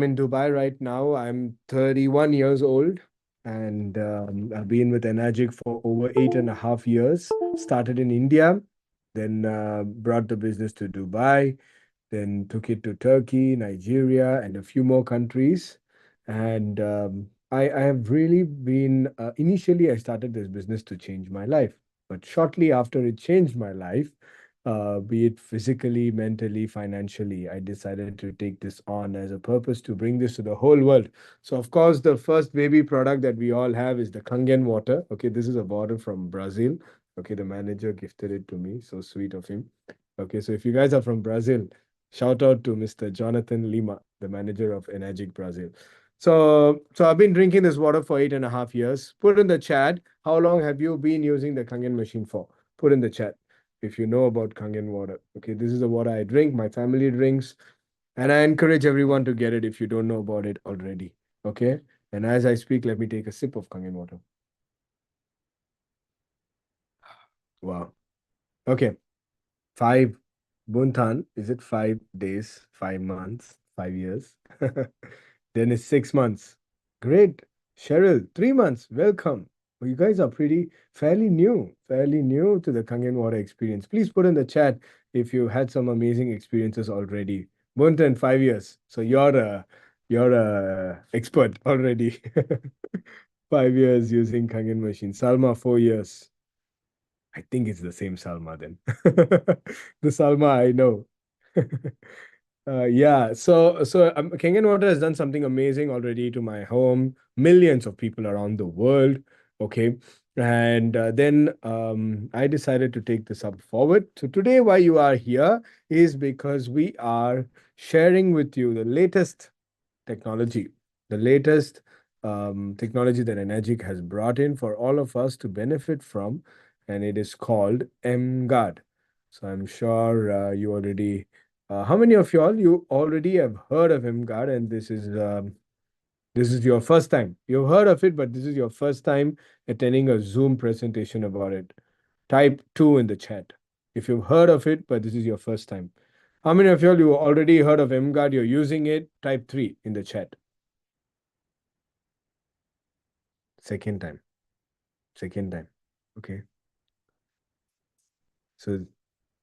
in Dubai right now. I'm 31 years old and I've been with Enagic for over 8.5 years. Started in India, then brought the business to Dubai, then took it to Turkey, Nigeria, and a few more countries. And I have really been, initially, I started this business to change my life. But shortly after it changed my life, be it physically, mentally, financially, I decided to take this on as a purpose to bring this to the whole world. So, of course, the first baby product that we all have is the Kangen water. Okay, this is a bottle from Brazil. Okay, the manager gifted it to me. So sweet of him. Okay, so if you guys are from Brazil, shout out to Mr. Jonathan Lima, the manager of Enagic Brazil. So I've been drinking this water for 8.5 years. Put in the chat, how long have you been using the Kangen machine for? Put in the chat if you know about Kangen water. Okay, this is the water I drink, my family drinks, and I encourage everyone to get it if you don't know about it already. Okay, and as I speak, let me take a sip of Kangen water. Wow. Okay, five Buntan, is it 5 days, 5 months, 5 years? Then it's 6 months. Great. Cheryl, 3 months. Welcome. Well, you guys are fairly new to the Kangen water experience. Please put in the chat if you had some amazing experiences already. Buntan, 5 years. So you're a expert already. 5 years using Kangen machine. Salma, 4 years. I think it's the same Salma then. The Salma I know. Yeah, so Kangen Water has done something amazing already to my home, millions of people around the world. Okay, and then I decided to take this up forward. So today, why you are here is because we are sharing with you the latest technology, the latest technology that Enagic has brought in for all of us to benefit from, and it is called emGuarde. So I'm sure you already, how many of y'all you already have heard of emGuarde, and this is your first time. You've heard of it, but this is your first time attending a Zoom presentation about it. Type two in the chat if you've heard of it, but this is your first time. How many of y'all you already heard of emGuarde? You're using it. Type three in the chat. Second time. Second time. Okay. So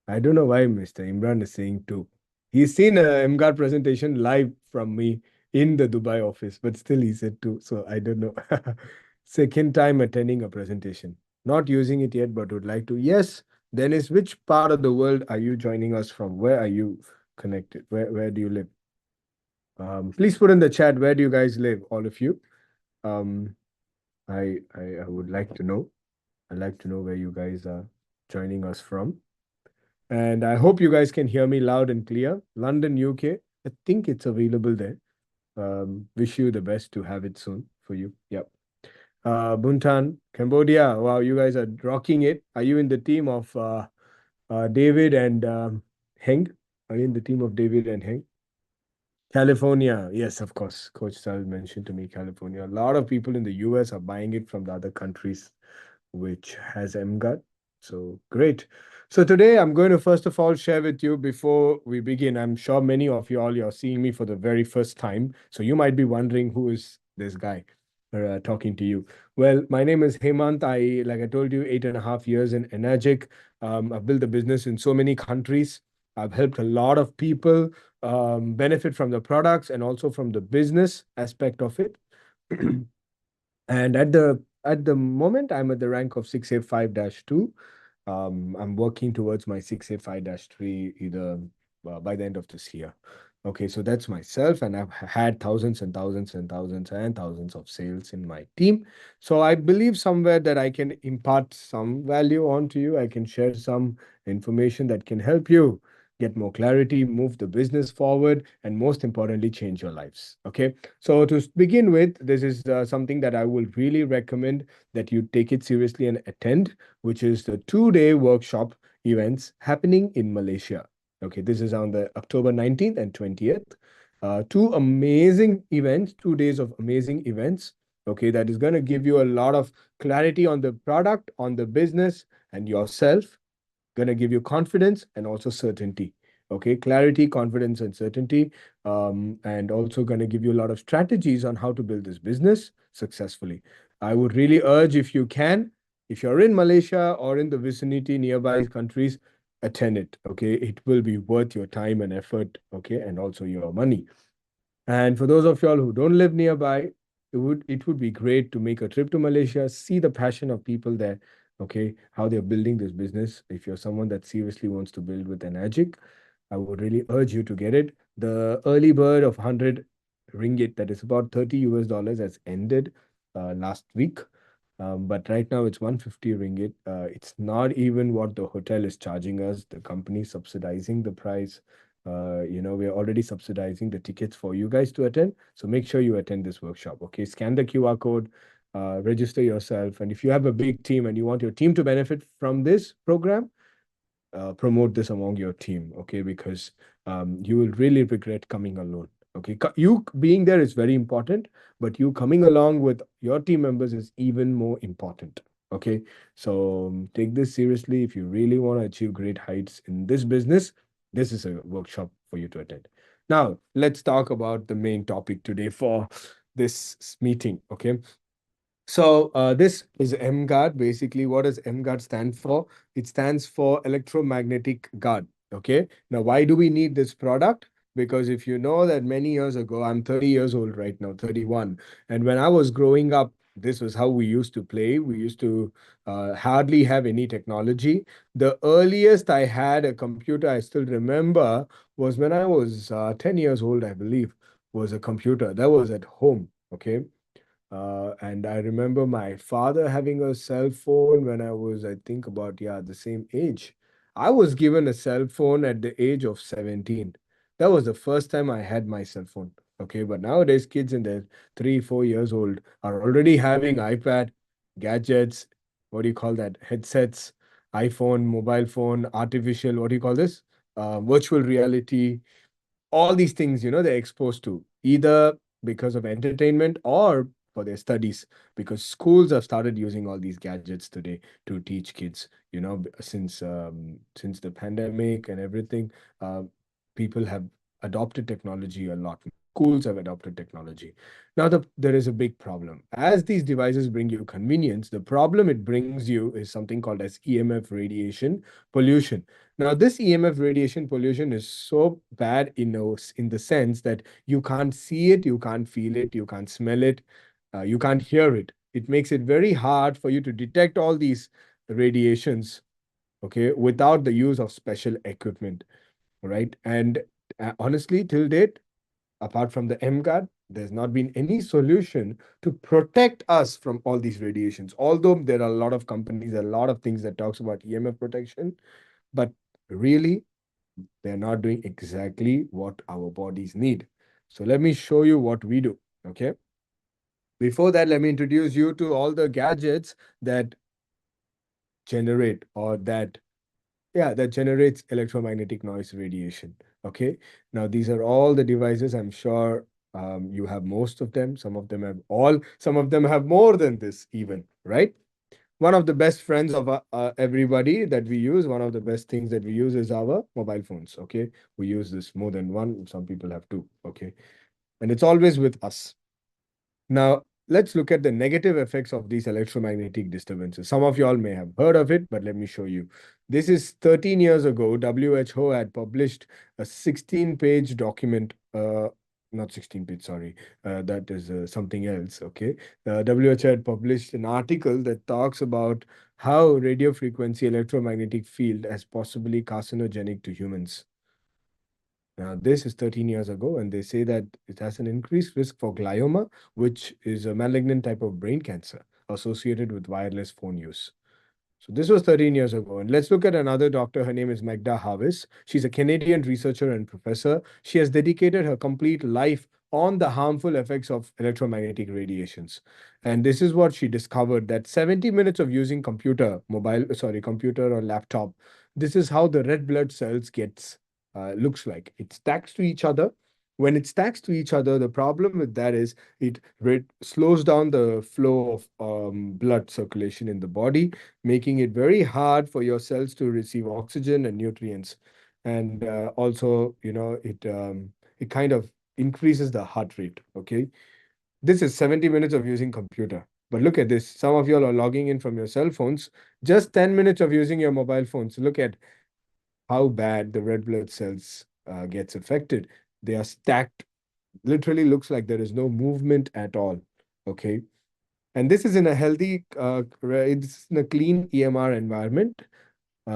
I don't know why Mr. Imran is saying two. He's seen a emGuarde presentation live from me in the Dubai office, but still he said two. So I don't know. Second time attending a presentation. Not using it yet, but would like to. Yes. Dennis, which part of the world are you joining us from? Where are you connected? Where do you live? Please put in the chat, where do you guys live, all of you? Um, I would like to know. I'd like to know where you guys are joining us from. And I hope you guys can hear me loud and clear. London, UK, I think it's available there. Wish you the best to have it soon for you. Yep. Buntan, Cambodia. Wow, you guys are rocking it. Are you in the team of David and Heng? Are you in the team of David and Heng? California, yes, of course. Coach Sal mentioned to me California. A lot of people in the US are buying it from the other countries, which has emGuarde. So great. So today I'm going to first of all share with you before we begin. I'm sure many of you all you're seeing me for the very first time. So you might be wondering who is this guy talking to you. Well, my name is Hemanth. Like I told you, 8.5 years in Enagic. I've built a business in so many countries. I've helped a lot of people benefit from the products and also from the business aspect of it. And at the moment, I'm at the rank of 6A5-2. I'm working towards my 6A5-3 either by the end of this year. Okay, so that's myself, and I've had thousands and thousands and thousands and thousands of sales in my team. So I believe somewhere that I can impart some value onto you. I can share some information that can help you get more clarity, move the business forward, and most importantly, change your lives. Okay. So to begin with, this is something that I will really recommend that you take it seriously and attend, which is the 2-day workshop events happening in Malaysia. Okay, this is on the October 19th and 20th. Two amazing events, 2 days of amazing events. Okay, that is going to give you a lot of clarity on the product, on the business, and yourself. Going to give you confidence and also certainty. Okay, clarity, confidence, and certainty, and also going to give you a lot of strategies on how to build this business successfully. I would really urge, if you can, if you're in Malaysia or in the vicinity nearby countries, attend it. Okay, it will be worth your time and effort. Okay, and also your money. And for those of y'all who don't live nearby, it would be great to make a trip to Malaysia, see the passion of people there, okay, how they're building this business. If you're someone that seriously wants to build with Enagic, I would really urge you to get it. The early bird of 100 ringgit, that is about 30 US dollars, has ended last week. But right now it's 150 ringgit. It's not even what the hotel is charging us. The company subsidizing the price. We're already subsidizing the tickets for you guys to attend. So make sure you attend this workshop. Okay, scan the QR code, register yourself. And if you have a big team and you want your team to benefit from this program, promote this among your team, okay? Because you will really regret coming alone. Okay, you being there is very important, but you coming along with your team members is even more important. Okay, so take this seriously. If you really want to achieve great heights in this business, this is a workshop for you to attend. Now, let's talk about the main topic today for this meeting. Okay, so this is emGuarde. Basically, what does emGuarde stand for? It stands for electromagnetic guard. Okay. Now, why do we need this product? Because if you know that many years ago, I'm 30 years old right now, 31. And when I was growing up, this was how we used to play. We used to hardly have any technology. The earliest I had a computer, I still remember, was when I was 10 years old, I believe, was a computer. That was at home. Okay. And I remember my father having a cell phone when I was, I think, about, yeah, the same age. I was given a cell phone at the age of 17. That was the first time I had my cell phone. Okay, but nowadays kids in their 3, 4 years old are already having iPad, gadgets, what do you call that? Headsets, iPhone, mobile phone, artificial, what do you call this? Virtual reality, all these things, they're exposed to either because of entertainment or for their studies, because schools have started using all these gadgets today to teach kids, since the pandemic and everything. People have adopted technology a lot. Schools have adopted technology. Now there is a big problem. As these devices bring you convenience, the problem it brings you is something called as EMF radiation pollution. Now, this EMF radiation pollution is so bad in the sense that you can't see it, you can't feel it, you can't smell it, you can't hear it. It makes it very hard for you to detect all these radiations, okay, without the use of special equipment, right? And honestly, till date, apart from the emGuarde, there's not been any solution to protect us from all these radiations. Although there are a lot of companies, a lot of things that talks about EMF protection, but really they're not doing exactly what our bodies need. So let me show you what we do. Okay. Before that, let me introduce you to all the gadgets that generate or that, yeah, that generates electromagnetic noise radiation. Okay. Now, these are all the devices. I'm sure you have most of them. Some of them have all, some of them have more than this even, right? One of the best friends of everybody that we use, one of the best things that we use is our mobile phones. Okay. We use this more than one. Some people have two. Okay. And it's always with us. Now, let's look at the negative effects of these electromagnetic disturbances. Some of y'all may have heard of it, but let me show you. This is 13 years ago. WHO had published a 16-page document, not 16-page, sorry, that is something else, okay? The WHO had published an article that talks about how radio frequency electromagnetic field is possibly carcinogenic to humans. Now, this is 13 years ago, and they say that it has an increased risk for glioma, which is a malignant type of brain cancer associated with wireless phone use. So this was 13 years ago. And let's look at another doctor. Her name is Magda Harvis. She's a Canadian researcher and professor. She has dedicated her complete life on the harmful effects of electromagnetic radiations. And this is what she discovered, that 70 minutes of using computer or laptop, this is how the red blood cells looks like. It stacks to each other. When it stacks to each other, the problem with that is it slows down the flow of blood circulation in the body, making it very hard for your cells to receive oxygen and nutrients. and also, it kind of increases the heart rate. Okay, this is 70 minutes of using computer. But look at this. Some of you all are logging in from your cell phones. Just 10 minutes of using your mobile phones. Look at how bad the red blood cells gets affected. They are stacked. Literally looks like there is no movement at all. Okay. And this is in a healthy, it's in a clean EMR environment.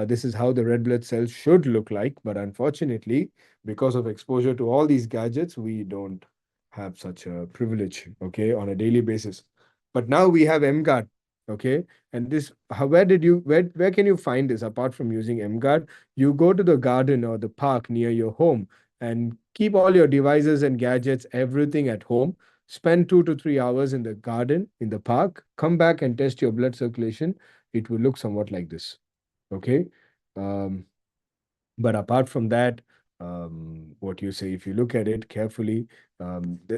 This is how the red blood cells should look like. But unfortunately, because of exposure to all these gadgets, we don't have such a privilege, okay, on a daily basis. But now we have emGuarde, okay? And this, where can you find this apart from using emGuarde? You go to the garden or the park near your home and keep all your devices and gadgets, everything at home. Spend 2 to 3 hours in the garden, in the park, come back and test your blood circulation. It will look somewhat like this. Okay. Um, but apart from that, what you say, if you look at it carefully,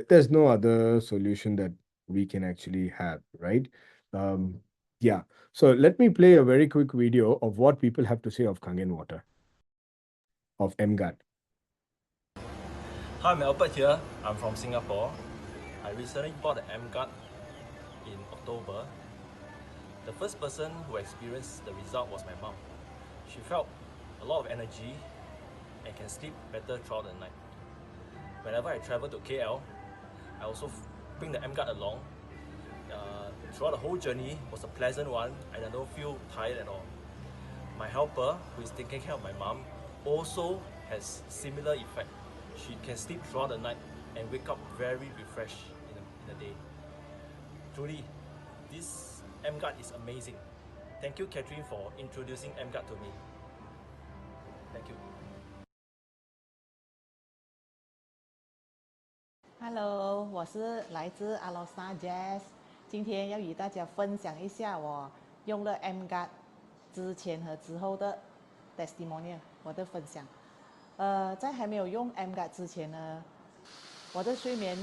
there's no other solution that we can actually have, right? Um, yeah. So let me play a very quick video of what people have to say of Kangen water, of emGuarde. Hi, I'm Albert here. I'm from Singapore. I recently bought an emGuarde in October. The first person who experienced the result was my mom. She felt a lot of energy and can sleep better throughout the night. Whenever I travel to KL, I also bring the emGuarde along. Throughout the whole journey was a pleasant one and I don't feel tired at all. My helper, who is taking care of my mom, also has similar effect. She can sleep throughout the night and wake up very refreshed in the day. Truly, this emGuarde is amazing. Thank you, Catherine, for introducing emGuarde to me. Thank you. Hello，我是来自阿罗萨 Jazz，今天要与大家分享一下我用了 emGuarde 之前和之后的 testimonial， 我的分享。在还没有用 emGuarde 之前呢，我的睡眠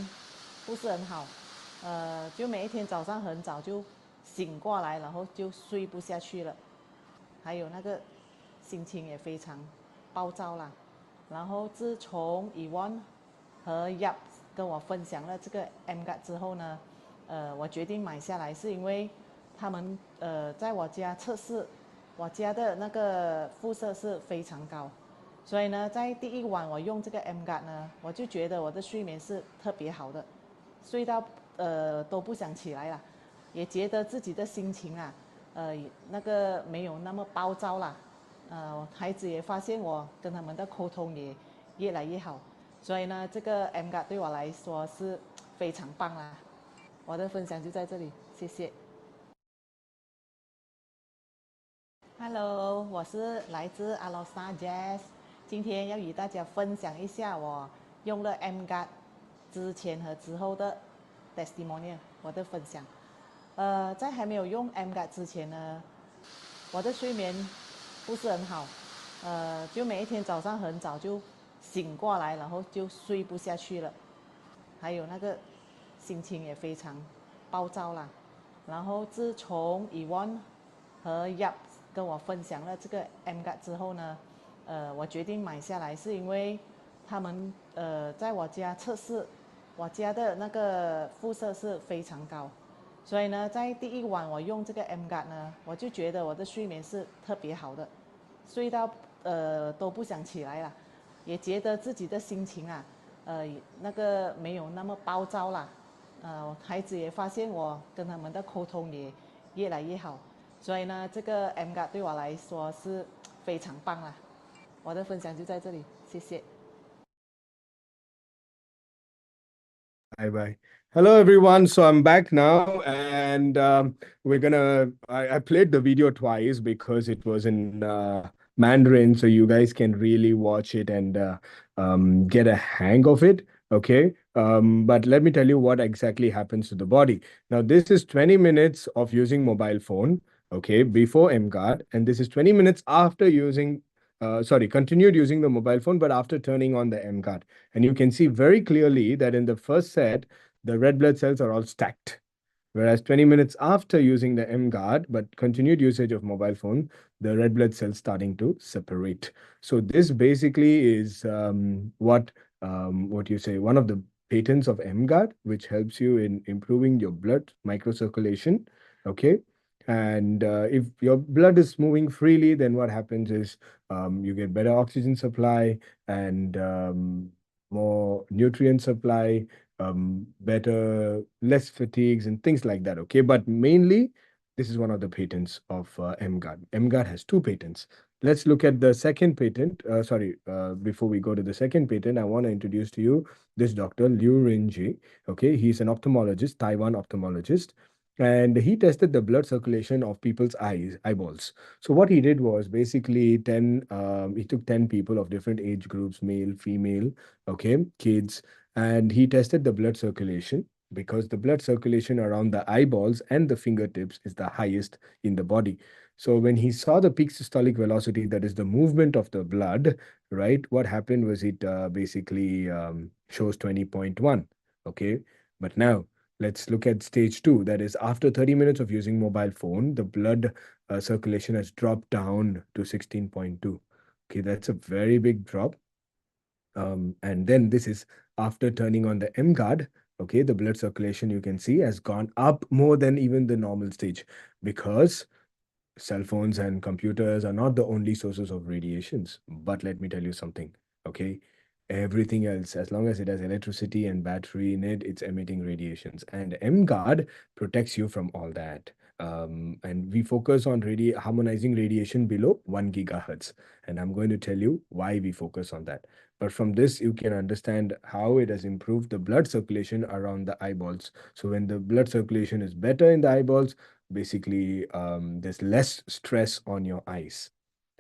不是很好，就每一天早上很早就醒过来，然后就睡不下去了，还有那个心情也非常暴躁啦。然后自从Yvonne和 Yap 跟我分享了这个 emGuarde 之后呢，我决定买下来，是因为他们在我家测试，我家的那个辐射是非常高，所以呢，在第一晚我用这个 emGuarde 呢，我就觉得我的睡眠是特别好的，睡到都不想起来了，也觉得自己的心情啊，那个没有那么暴躁啦，孩子也发现我跟他们的沟通也越来越好。所以呢，这个 emGuarde 对我来说是非常棒啦。我的分享就在这里，谢谢。Hello， 我是来自阿罗萨 Jazz， 今天要与大家分享一下我用了 emGuarde 之前和之后的 testimonial， 我的分享。在还没有用 emGuarde 之前呢，我的睡眠不是很好，就每一天早上很早就醒过来，然后就睡不下去了，还有那个心情也非常暴躁啦。然后自从Yvonne和 Yap 跟我分享了这个 emGuarde 之后呢，我决定买下来，是因为他们在我家测试，我家的那个辐射是非常高，所以呢，在第一晚我用这个 emGuarde 呢，我就觉得我的睡眠是特别好的，睡到都不想起来了。也觉得自己的心情啊，那个没有那么暴躁啦，孩子也发现我跟他们的沟通也越来越好，所以呢，这个 emGuarde 对我来说是非常棒啦。我的分享就在这里，谢谢。Bye bye. Hello, everyone. So I'm back now, and I played the video twice because it was in Mandarin, so you guys can really watch it and get a hang of it. Okay. But let me tell you what exactly happens to the body. Now, this is 20 minutes of using mobile phone, okay, before emGuarde, and this is 20 minutes after using continued using the mobile phone, but after turning on the emGuarde. And you can see very clearly that in the first set, the red blood cells are all stacked. Whereas 20 minutes after using the emGuarde, but continued usage of mobile phone, the red blood cells starting to separate. So this basically is what you say, one of the patents of emGuarde, which helps you in improving your blood microcirculation. Okay. And if your blood is moving freely, then what happens is you get better oxygen supply and more nutrient supply, better, less fatigues and things like that. Okay, but mainly this is one of the patents of emGuarde. emGuarde has two patents. Let's look at the second patent. Before we go to the second patent, I want to introduce to you this Dr. Liu Renji. Okay, he's an ophthalmologist, Taiwan ophthalmologist, and he tested the blood circulation of people's eyeballs. So what he did was basically he took 10 people of different age groups, male, female, okay, kids, and he tested the blood circulation because the blood circulation around the eyeballs and the fingertips is the highest in the body. So when he saw the peak systolic velocity, that is the movement of the blood, right? What happened was it basically shows 20.1. Okay. But now let's look at stage two. That is after 30 minutes of using mobile phone, the blood circulation has dropped down to 16.2. Okay, that's a very big drop. And then this is after turning on the emGuarde. Okay, the blood circulation you can see has gone up more than even the normal stage because cell phones and computers are not the only sources of radiations. But let me tell you something, okay? Everything else, as long as it has electricity and battery in it, it's emitting radiations. And emGuarde protects you from all that. And we focus on harmonizing radiation below 1 gigahertz. And I'm going to tell you why we focus on that. But from this, you can understand how it has improved the blood circulation around the eyeballs. So when the blood circulation is better in the eyeballs, basically there's less stress on your eyes.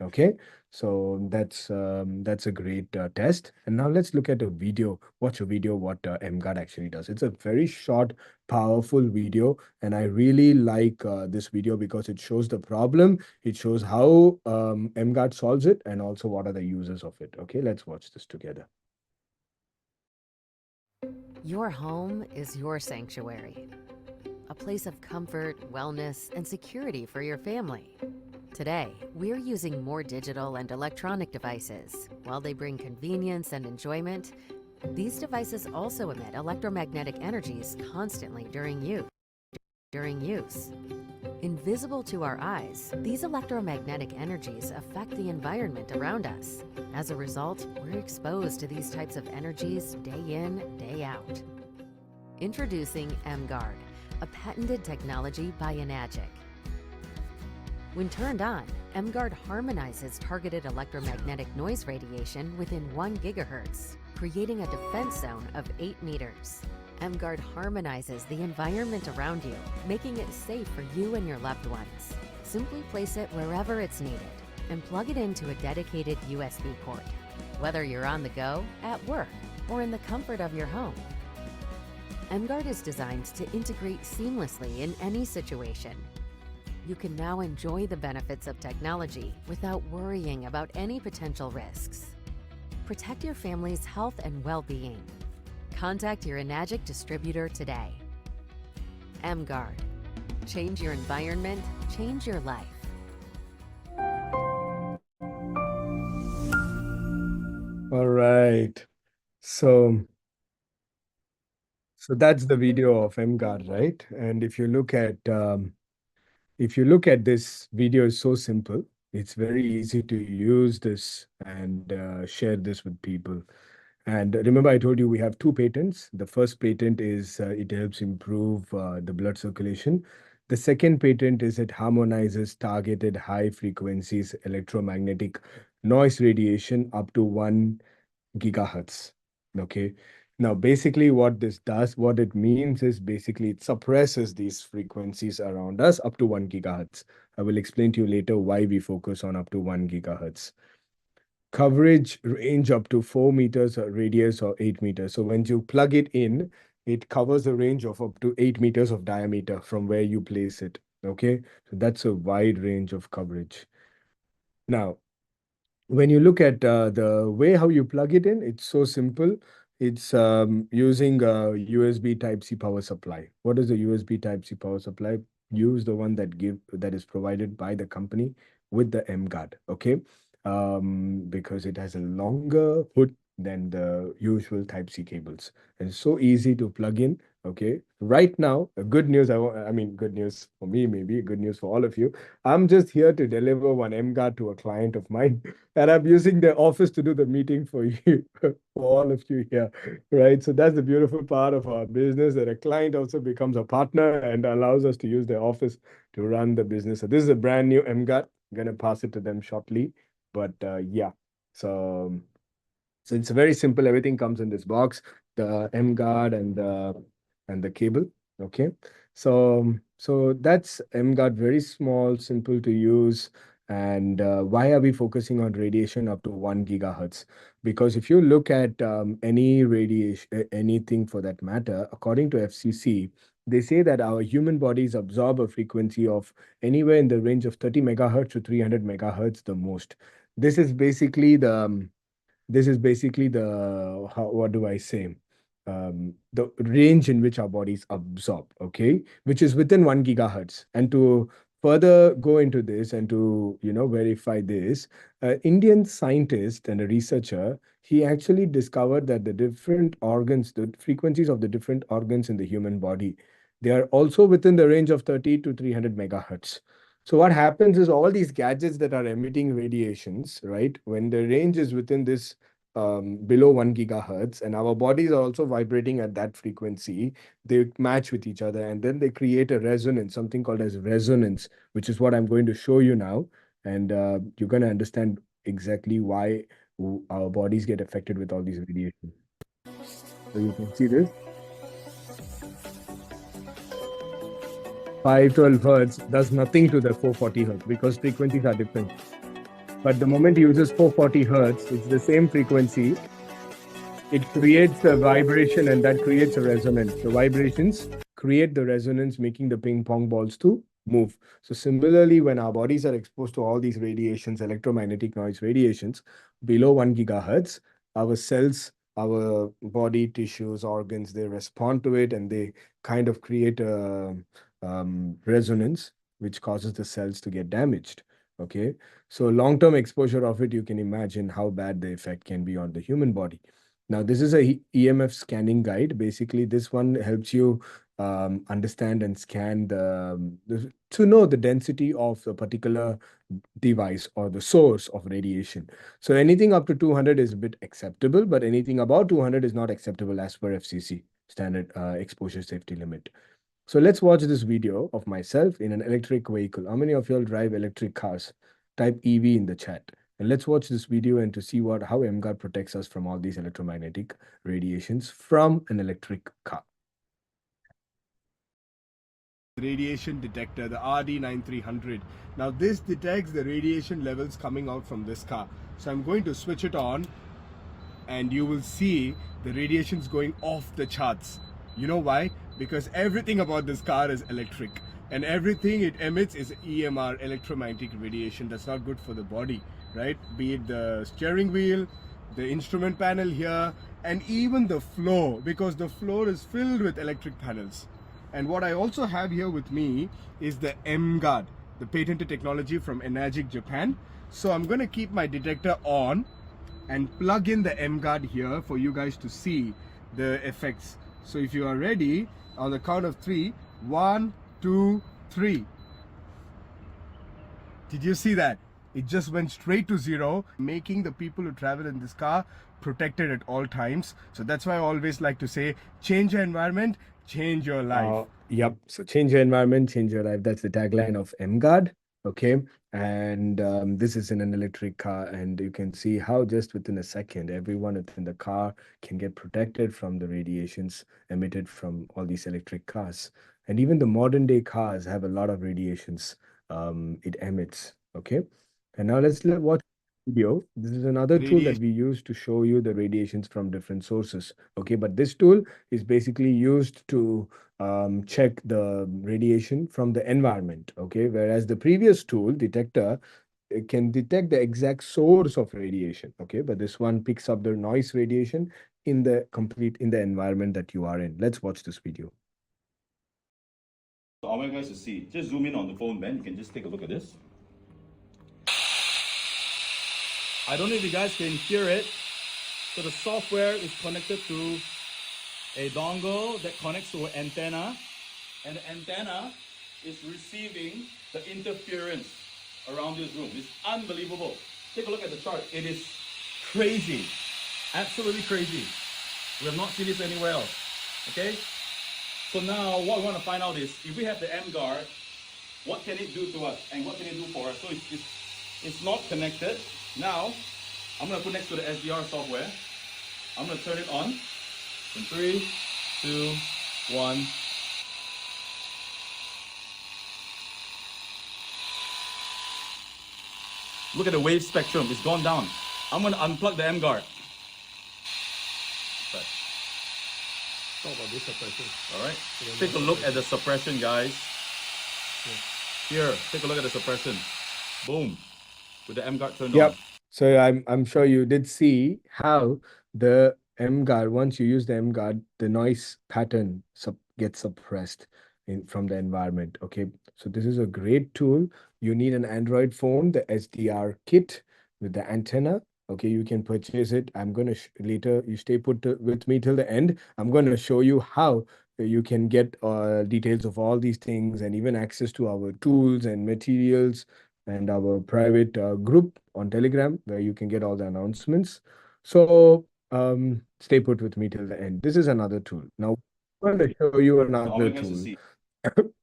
Okay, so that's a great test. And now let's look at a video, watch a video what emGuarde actually does. It's a very short, powerful video, and I really like this video because it shows the problem, it shows how emGuarde solves it, and also what are the uses of it. Okay, let's watch this together. Your home is your sanctuary, a place of comfort, wellness, and security for your family. Today, we're using more digital and electronic devices. While they bring convenience and enjoyment, these devices also emit electromagnetic energies constantly during use. Invisible to our eyes, these electromagnetic energies affect the environment around us. As a result, we're exposed to these types of energies day in, day out. Introducing emGuarde, a patented technology by Enagic. When turned on, emGuarde harmonizes targeted electromagnetic noise radiation within 1 gigahertz, creating a defense zone of 8 meters. emGuarde harmonizes the environment around you, making it safe for you and your loved ones. Simply place it wherever it's needed and plug it into a dedicated USB port, whether you're on the go, at work, or in the comfort of your home. emGuarde is designed to integrate seamlessly in any situation. You can now enjoy the benefits of technology without worrying about any potential risks. Protect your family's health and well-being. Contact your Enagic distributor today. emGuarde. Change your environment, change your life. All right. So that's the video of emGuarde, right? And if you look at this video, is so simple. It's very easy to use this and share this with people. And remember, I told you we have two patents. The first patent is it helps improve the blood circulation. The second patent is it harmonizes targeted high frequencies electromagnetic noise radiation up to 1 gigahertz. Okay. Now, basically, what this does, what it means is basically it suppresses these frequencies around us up to 1 gigahertz. I will explain to you later why we focus on up to 1 gigahertz. Coverage range up to 4 meters radius or 8 meters. So when you plug it in, it covers a range of up to 8 meters of diameter from where you place it. Okay. So that's a wide range of coverage. Now, when you look at the way how you plug it in, it's so simple. It's using a USB Type-C power supply. What is a USB Type-C power supply? Use the one that is provided by the company with the emGuarde, okay? Because it has a longer hood than the usual Type-C cables. And it's so easy to plug in, okay? Right now, good news, I mean, good news for me, maybe good news for all of you. I'm just here to deliver one emGuarde to a client of mine, and I'm using the office to do the meeting for you, for all of you here, right? So that's the beautiful part of our business, that a client also becomes a partner and allows us to use their office to run the business. So this is a brand new emGuarde. I'm gonna pass it to them shortly, but yeah. So so it's very simple. Everything comes in this box, the emGuarde and the cable. Okay. So that's emGuarde, very small, simple to use. And why are we focusing on radiation up to 1 gigahertz? Because if you look at any radiation, anything for that matter, according to FCC, they say that our human bodies absorb a frequency of anywhere in the range of 30 megahertz to 300 megahertz the most. This is basically the what do I say? The range in which our bodies absorb, okay, which is within 1 gigahertz. And to further go into this and to verify this, Indian scientist and a researcher, he actually discovered that the different organs, the frequencies of the different organs in the human body, they are also within the range of 30 to 300 megahertz. So what happens is all these gadgets that are emitting radiations, right? When the range is within this below 1 gigahertz, and our bodies are also vibrating at that frequency, they match with each other, and then they create a resonance, something called as resonance, which is what I'm going to show you now. And you're going to understand exactly why our bodies get affected with all these radiation. So you can see this 512 hertz does nothing to the 440 hertz because frequencies are different. But the moment it uses 440 hertz, it's the same frequency. It creates a vibration, and that creates a resonance. The vibrations create the resonance, making the ping pong balls to move. So similarly, when our bodies are exposed to all these radiations, electromagnetic noise radiations, below 1 gigahertz, our cells, our body tissues, organs, they respond to it, and they kind of create a resonance, which causes the cells to get damaged. Okay. So long-term exposure of it, you can imagine how bad the effect can be on the human body. Now, this is a EMF scanning guide. Basically, this one helps you understand and scan to know the density of a particular device or the source of radiation. So anything up to 200 is a bit acceptable, but anything above 200 is not acceptable as per FCC standard exposure safety limit. So let's watch this video of myself in an electric vehicle. How many of y'all drive electric cars? Type EV in the chat. And let's watch this video and to see how emGuarde protects us from all these electromagnetic radiations from an electric car. Radiation detector, the RD9300. Now this detects the radiation levels coming out from this car. So I'm going to switch it on, and you will see the radiations going off the charts. You know why? Because everything about this car is electric, and everything it emits is EMR, electromagnetic radiation. That's not good for the body, right? Be it the steering wheel, the instrument panel here, and even the floor, because the floor is filled with electric panels. And what I also have here with me is the emGuarde, the patented technology from Enagic, Japan. So I'm going to keep my detector on and plug in the emGuarde here for you guys to see the effects. So if you are ready, on the count of 3, 1, 2, 3. Did you see that? It just went straight to 0, making the people who travel in this car protected at all times. So that's why I always like to say, change your environment, change your life. Yep. So change your environment, change your life. That's the tagline of emGuarde. Okay. And this is in an electric car, and you can see how just within a second, everyone within the car can get protected from the radiations emitted from all these electric cars. And even the modern day cars have a lot of radiations it emits. Okay. And now let's watch video. This is another tool that we use to show you the radiations from different sources. Okay. But this tool is basically used to check the radiation from the environment. Okay. Whereas the previous tool, detector, it can detect the exact source of radiation. Okay. But this one picks up the noise radiation in the environment that you are in. Let's watch this video. So I want you guys to see. Just zoom in on the phone, Ben. You can just take a look at this. I don't know if you guys can hear it. So the software is connected to a dongle that connects to an antenna, and the antenna is receiving the interference around this room. It's unbelievable. Take a look at the chart. It is crazy, absolutely crazy. We have not seen this anywhere else. Okay. So now what we want to find out is, if we have the emGuarde, what can it do to us and what can it do for us? So it's not connected. Now, I'm going to put next to the SDR software. I'm going to turn it on. In 3, 2, 1. Look at the wave spectrum. It's gone down. I'm going to unplug the emGuarde. Talk about this suppression. All right. Take a look at the suppression, guys. Here, take a look at the suppression. Boom. With the emGuarde turned on. So I'm sure you did see how the emGuarde, once you use the emGuarde, the noise pattern gets suppressed from the environment. Okay. So this is a great tool. You need an Android phone, the SDR kit with the antenna. Okay, you can purchase it. I'm going to later, you stay put with me till the end. I'm going to show you how you can get details of all these things and even access to our tools and materials and our private group on Telegram where you can get all the announcements. So stay put with me till the end. This is another tool. Now, I'm going to show you another tool.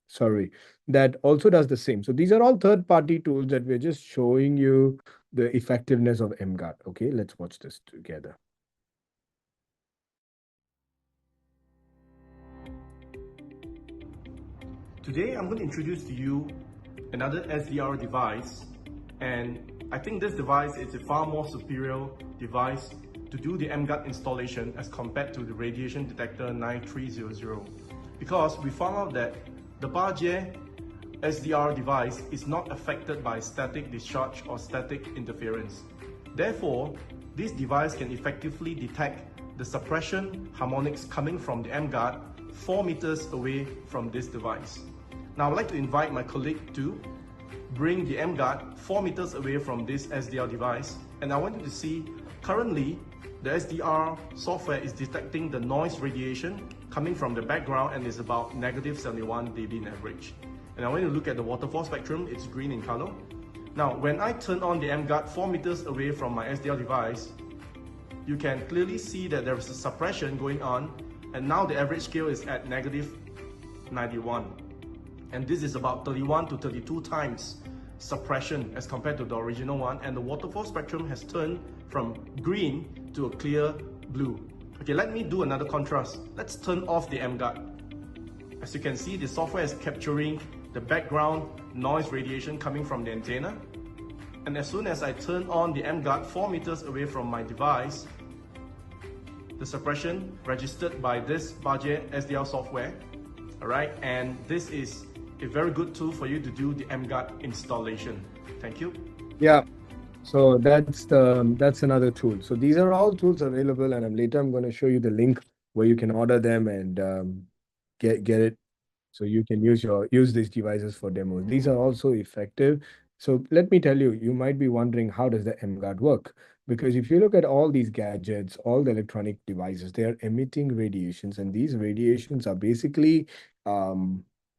Sorry, that also does the same. So these are all third-party tools that we're just showing you the effectiveness of emGuarde. Okay, let's watch this together. Today, I'm going to introduce to you another SDR device, and I think this device is a far more superior device to do the emGuarde installation as compared to the radiation detector 9300, because we found out that the Bajie SDR device is not affected by static discharge or static interference. Therefore, this device can effectively detect the suppression harmonics coming from the emGuarde 4 meters away from this device. Now I'd like to invite my colleague to bring the emGuarde 4 meters away from this SDR device, and I want you to see currently the SDR software is detecting the noise radiation coming from the background and is about -71 dB in average. And I want you to look at the waterfall spectrum, it's green in color. Now, when I turn on the emGuarde 4 meters away from my SDR device, you can clearly see that there is a suppression going on, and now the average scale is at -91. And this is about 31 to 32 times suppression as compared to the original one, and the waterfall spectrum has turned from green to a clear blue. Okay, let me do another contrast. Let's turn off the emGuarde. As you can see, the software is capturing the background noise radiation coming from the antenna. And as soon as I turn on the emGuarde 4 meters away from my device, the suppression registered by this Bajie SDR software. Alright, and this is a very good tool for you to do the emGuarde installation. Thank you. Yeah. So that's another tool. So these are all tools available, and later I'm going to show you the link where you can order them and get it, so you can use these devices for demos. These are also effective. So let me tell you, you might be wondering, how does the emGuarde work? Because if you look at all these gadgets, all the electronic devices, they are emitting radiations, and these radiations are basically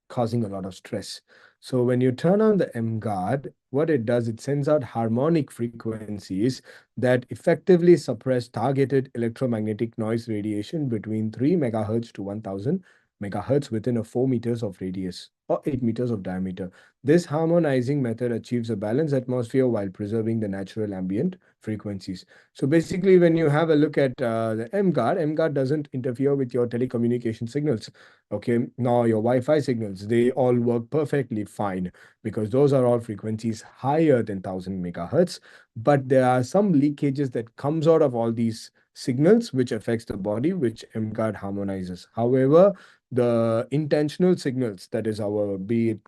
causing a lot of stress. So when you turn on the emGuarde, what it does, it sends out harmonic frequencies that effectively suppress targeted electromagnetic noise radiation between 3 megahertz to 1000 megahertz within a 4 meters of radius or 8 meters of diameter. This harmonizing method achieves a balanced atmosphere while preserving the natural ambient frequencies. So basically, when you have a look at the emGuarde doesn't interfere with your telecommunication signals, okay, nor your Wi-Fi signals. They all work perfectly fine because those are all frequencies higher than 1000 megahertz. But there are some leakages that comes out of all these signals which affects the body, which emGuarde harmonizes. However, the intentional signals, that is be it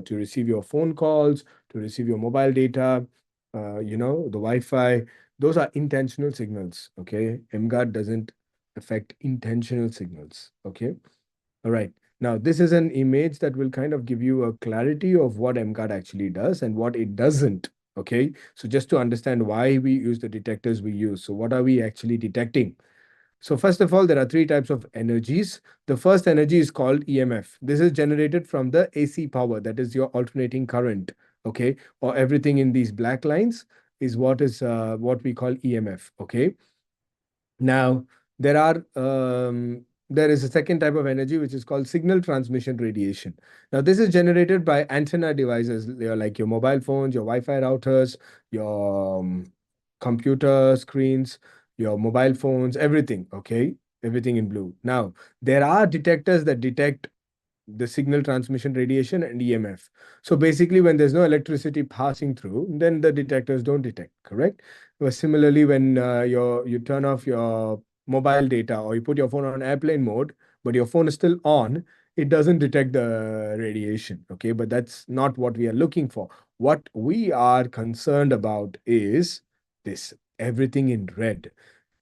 to receive your phone calls, to receive your mobile data, the Wi-Fi, those are intentional signals. Okay, emGuarde doesn't affect intentional signals. Okay, all right. Now, this is an image that will kind of give you a clarity of what emGuarde actually does and what it doesn't. Okay, so just to understand why we use the detectors we use. So, what are we actually detecting? So, first of all, there are three types of energies. The first energy is called EMF. This is generated from the AC power, that is your alternating current. Okay, or everything in these black lines is what we call EMF. Okay, now, there is a second type of energy which is called signal transmission radiation. Now, this is generated by antenna devices, they are like your mobile phones, your Wi-Fi routers, your computer screens, your mobile phones, everything. Okay, everything in blue. Now, there are detectors that detect the signal transmission radiation and EMF. So basically, when there's no electricity passing through, then the detectors don't detect, correct? But similarly, when you turn off your mobile data or you put your phone on airplane mode, but your phone is still on, it doesn't detect the radiation. Okay, but that's not what we are looking for. What we are concerned about is this everything in red.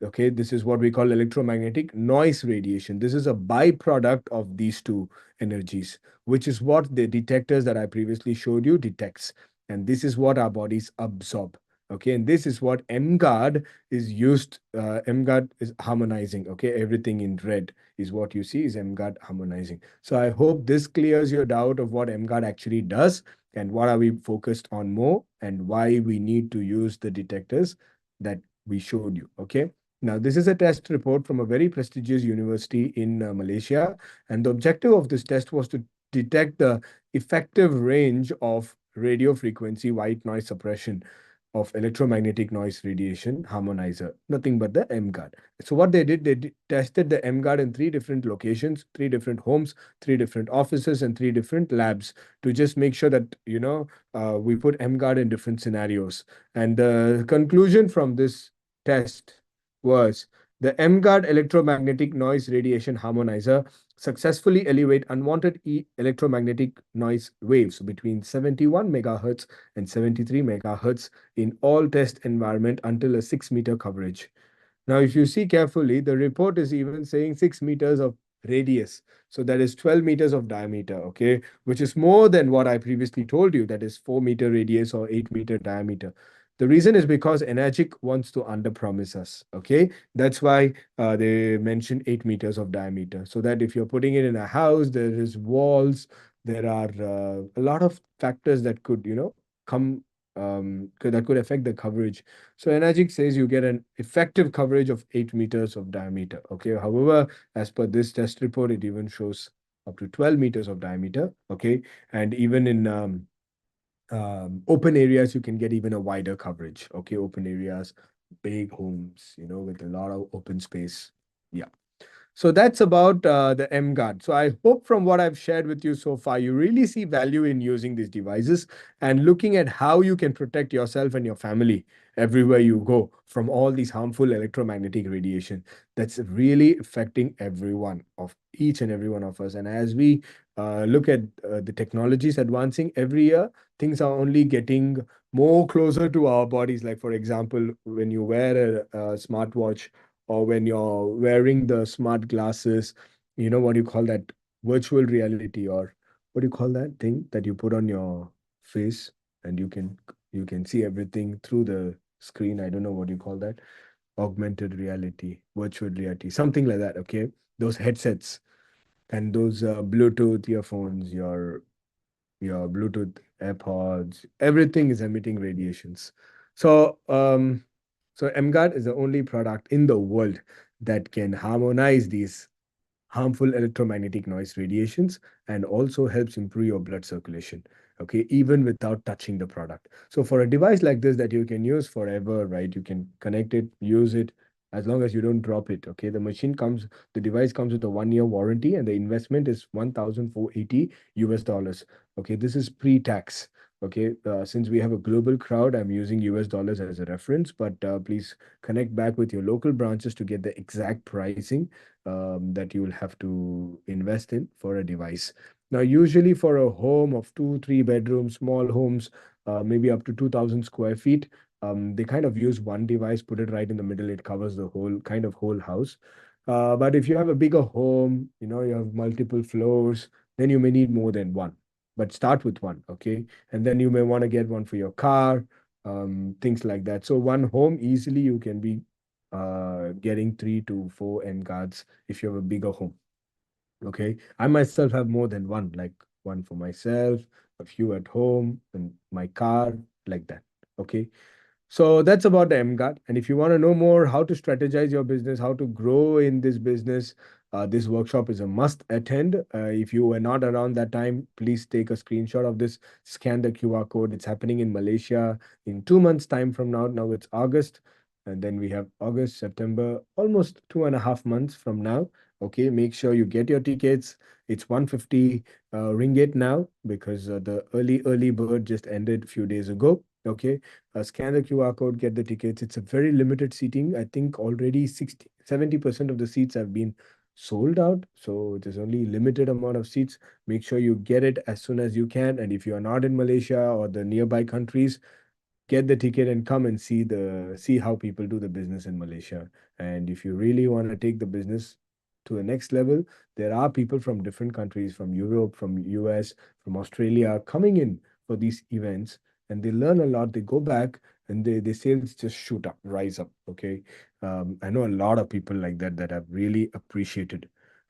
Okay, this is what we call electromagnetic noise radiation. This is a byproduct of these two energies, which is what the detectors that I previously showed you detects. And this is what our bodies absorb. Okay, and this is what emGuarde is used. emGuarde is harmonizing. Okay, everything in red is what you see is emGuarde harmonizing. So I hope this clears your doubt of what emGuarde actually does and what are we focused on more and why we need to use the detectors that we showed you. Okay. Now, this is a test report from a very prestigious university in Malaysia, and the objective of this test was to detect the effective range of radio frequency white noise suppression of electromagnetic noise radiation harmonizer, nothing but the emGuarde. So what they did, tested the emGuarde in three different locations, three different homes, three different offices, and three different labs to just make sure that, we put emGuarde in different scenarios. And the conclusion from this test was the emGuarde electromagnetic noise radiation harmonizer successfully elevate unwanted electromagnetic noise waves between 71 megahertz and 73 megahertz in all test environment until a 6-meter coverage. Now, if you see carefully, the report is even saying 6 meters of radius. So that is 12 meters of diameter, okay, which is more than what I previously told you, that is 4-meter radius or 8-meter diameter. The reason is because Energic wants to underpromise us, okay? That's why they mentioned 8 meters of diameter, so that if you're putting it in a house, there is walls, there are a lot of factors that could, come that could affect the coverage. So Energic says you get an effective coverage of 8 meters of diameter. Okay. However, as per this test report, it even shows up to 12 meters of diameter. Okay. And even in open areas, you can get even a wider coverage. Okay. Open areas, big homes, with a lot of open space. Yeah. So that's about the emGuarde. So I hope from what I've shared with you so far, you really see value in using these devices and looking at how you can protect yourself and your family everywhere you go from all these harmful electromagnetic radiation that's really affecting everyone of each and every one of us. And as we look at the technologies advancing every year, things are only getting more closer to our bodies. Like, for example, when you wear a smartwatch, or when you're wearing the smart glasses, what do you call that? Virtual reality, or what do you call that thing that you put on your face and you can see everything through the screen. I don't know what you call that. Augmented reality, virtual reality, something like that. Okay. Those headsets and those Bluetooth earphones, your Bluetooth AirPods, everything is emitting radiations. So, so emGuarde is the only product in the world that can harmonize these harmful electromagnetic noise radiations and also helps improve your blood circulation. Okay, even without touching the product. So for a device like this that you can use forever, right? You can connect it, use it as long as you don't drop it. Okay, the device comes with a 1-year warranty, and the investment is 1,480 US dollars. Okay, this is pre-tax. Okay, since we have a global crowd, I'm using US dollars as a reference, but please connect back with your local branches to get the exact pricing that you will have to invest in for a device. Now, usually for a home of 2, 3 bedrooms, small homes, maybe up to 2,000 square feet, They kind of use one device, put it right in the middle. It covers the whole house. But if you have a bigger home, you have multiple floors, then you may need more than one. But start with one, okay? And then you may want to get one for your car, things like that. So one home, easily you can be getting 3 to 4 emGuardes if you have a bigger home. Okay. I myself have more than one, like one for myself, a few at home, and my car, like that. Okay. So that's about the MGuard. And if you want to know more how to strategize your business, how to grow in this business, this workshop is a must attend. If you were not around that time, please take a screenshot of this, scan the QR code. It's happening in Malaysia in 2 months' time from now. Now it's August, and then we have August, September, almost 2.5 months from now. Okay, make sure you get your tickets. It's 150 ringgit now because the early bird just ended a few days ago. Okay, scan the QR code, get the tickets. It's a very limited seating. I think already 70% of the seats have been sold out. So there's only limited amount of seats. Make sure you get it as soon as you can. And if you are not in Malaysia or the nearby countries, get the ticket and come and see how people do the business in Malaysia. And if you really want to take the business to the next level, there are people from different countries, from Europe, from US, from Australia, coming in for these events, and they learn a lot. They go back and they sales just shoot up, rise up. Okay. I know a lot of people like that have really appreciated.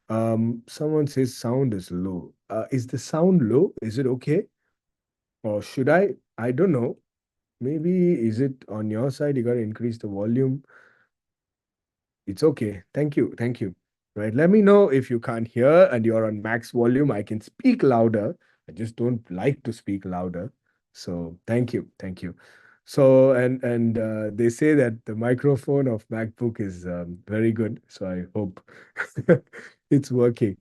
Someone says sound is low. Is the sound low? Is it okay? Or should I don't know. Maybe is it on your side? You got to increase the volume. It's okay. Thank you. Thank you. Right. Let me know if you can't hear and you're on max volume. I can speak louder. I just don't like to speak louder. So thank you. Thank you. So and they say that the microphone of MacBook is very good. So I hope it's working.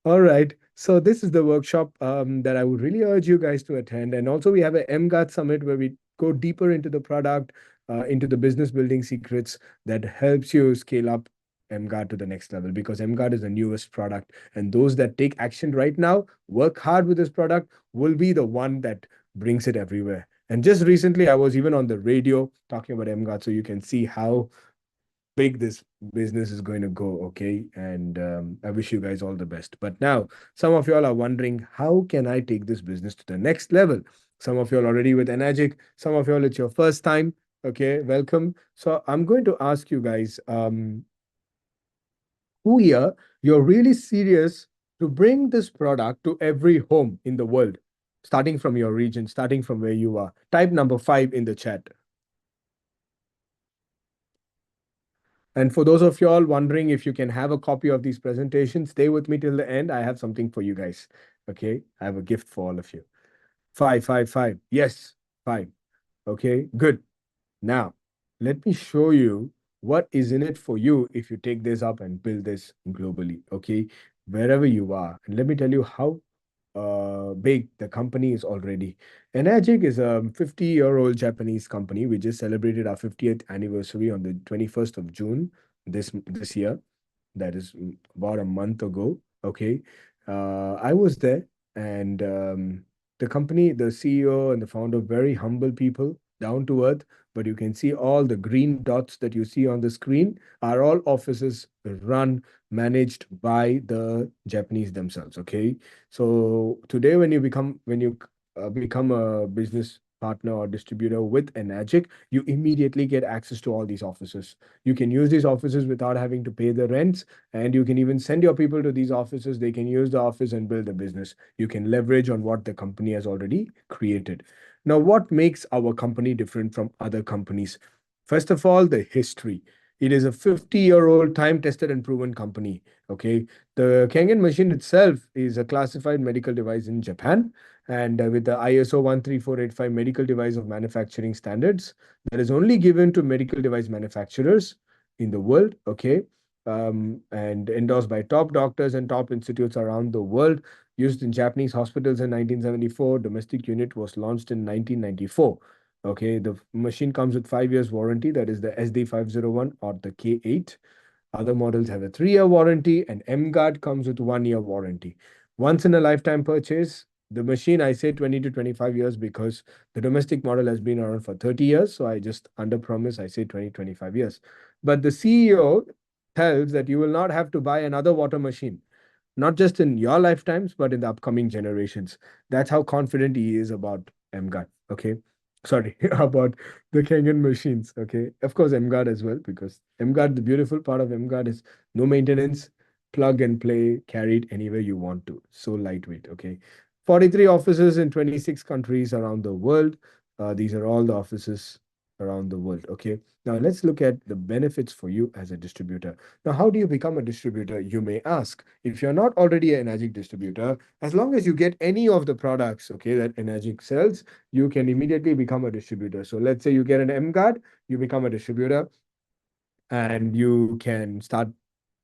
All right. So this is the workshop that I would really urge you guys to attend. And also we have a MGuard summit where we go deeper into the product, into the business building secrets that helps you scale up emGuarde to the next level, because emGuarde is the newest product. And those that take action right now, work hard with this product, will be the one that brings it everywhere. And just recently, I was even on the radio talking about emGuarde, so you can see how big this business is going to go. Okay. And I wish you guys all the best. But now, some of y'all are wondering, how can I take this business to the next level? Some of y'all already with Enagic, some of y'all it's your first time. Okay, welcome. So I'm going to ask you guys, who here you're really serious to bring this product to every home in the world, starting from your region, starting from where you are? Type number 5 in the chat. And for those of y'all wondering if you can have a copy of these presentations, stay with me till the end. I have something for you guys. Okay, I have a gift for all of you. 5, 5, 5. Yes, 5. Okay, good. Now, let me show you what is in it for you if you take this up and build this globally, okay? Wherever you are. And let me tell you how big the company is already. Enagic is a 50-year-old Japanese company. We just celebrated our 50th anniversary on the 21st of June this year. That is about a month ago, okay? I was there, and the company, the CEO and the founder, very humble people, down to earth, but you can see all the green dots that you see on the screen are all offices run, managed by the Japanese themselves. Okay, so today when you become a business partner or distributor with Enagic, you immediately get access to all these offices. You can use these offices without having to pay the rents, and you can even send your people to these offices. They can use the office and build a business. You can leverage on what the company has already created. Now, what makes our company different from other companies? First of all, the history. It is a 50-year-old time-tested and proven company. Okay. The Kangen machine itself is a classified medical device in Japan, and with the ISO 13485 medical device of manufacturing standards that is only given to medical device manufacturers in the world. Okay. And endorsed by top doctors and top institutes around the world, used in Japanese hospitals in 1974. Domestic unit was launched in 1994. Okay, the machine comes with 5 years warranty. That is the SD501 or the K8. Other models have a 3-year warranty, and emGuarde comes with 1-year warranty. Once in a lifetime purchase, The machine, I say 20 to 25 years because the domestic model has been around for 30 years. So I just under promise, I say 20, 25 years. But the CEO tells that you will not have to buy another water machine, not just in your lifetimes, but in the upcoming generations. That's how confident he is about emGuarde. Okay. Sorry, about the Kangen machines. Okay. Of course, emGuarde as well, because emGuarde, the beautiful part of emGuarde is no maintenance, plug and play, carried anywhere you want to. So lightweight. Okay. 43 offices in 26 countries around the world. These are all the offices around the world. Okay. Now let's look at the benefits for you as a distributor. Now, how do you become a distributor? You may ask. If you're not already an Enagic distributor, as long as you get any of the products, okay, that Enagic sells, you can immediately become a distributor. So let's say you get an emGuarde, you become a distributor, and you can start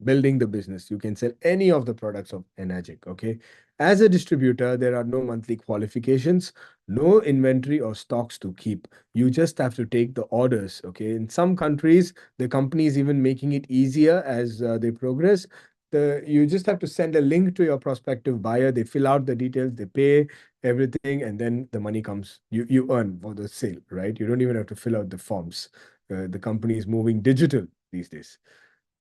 building the business. You can sell any of the products of Enagic, okay? As a distributor, there are no monthly qualifications, no inventory or stocks to keep. You just have to take the orders, okay? In some countries, the company is even making it easier as they progress. You just have to send a link to your prospective buyer. They fill out the details, they pay everything, and then the money comes. You earn for the sale, right? You don't even have to fill out the forms. The company is moving digital these days.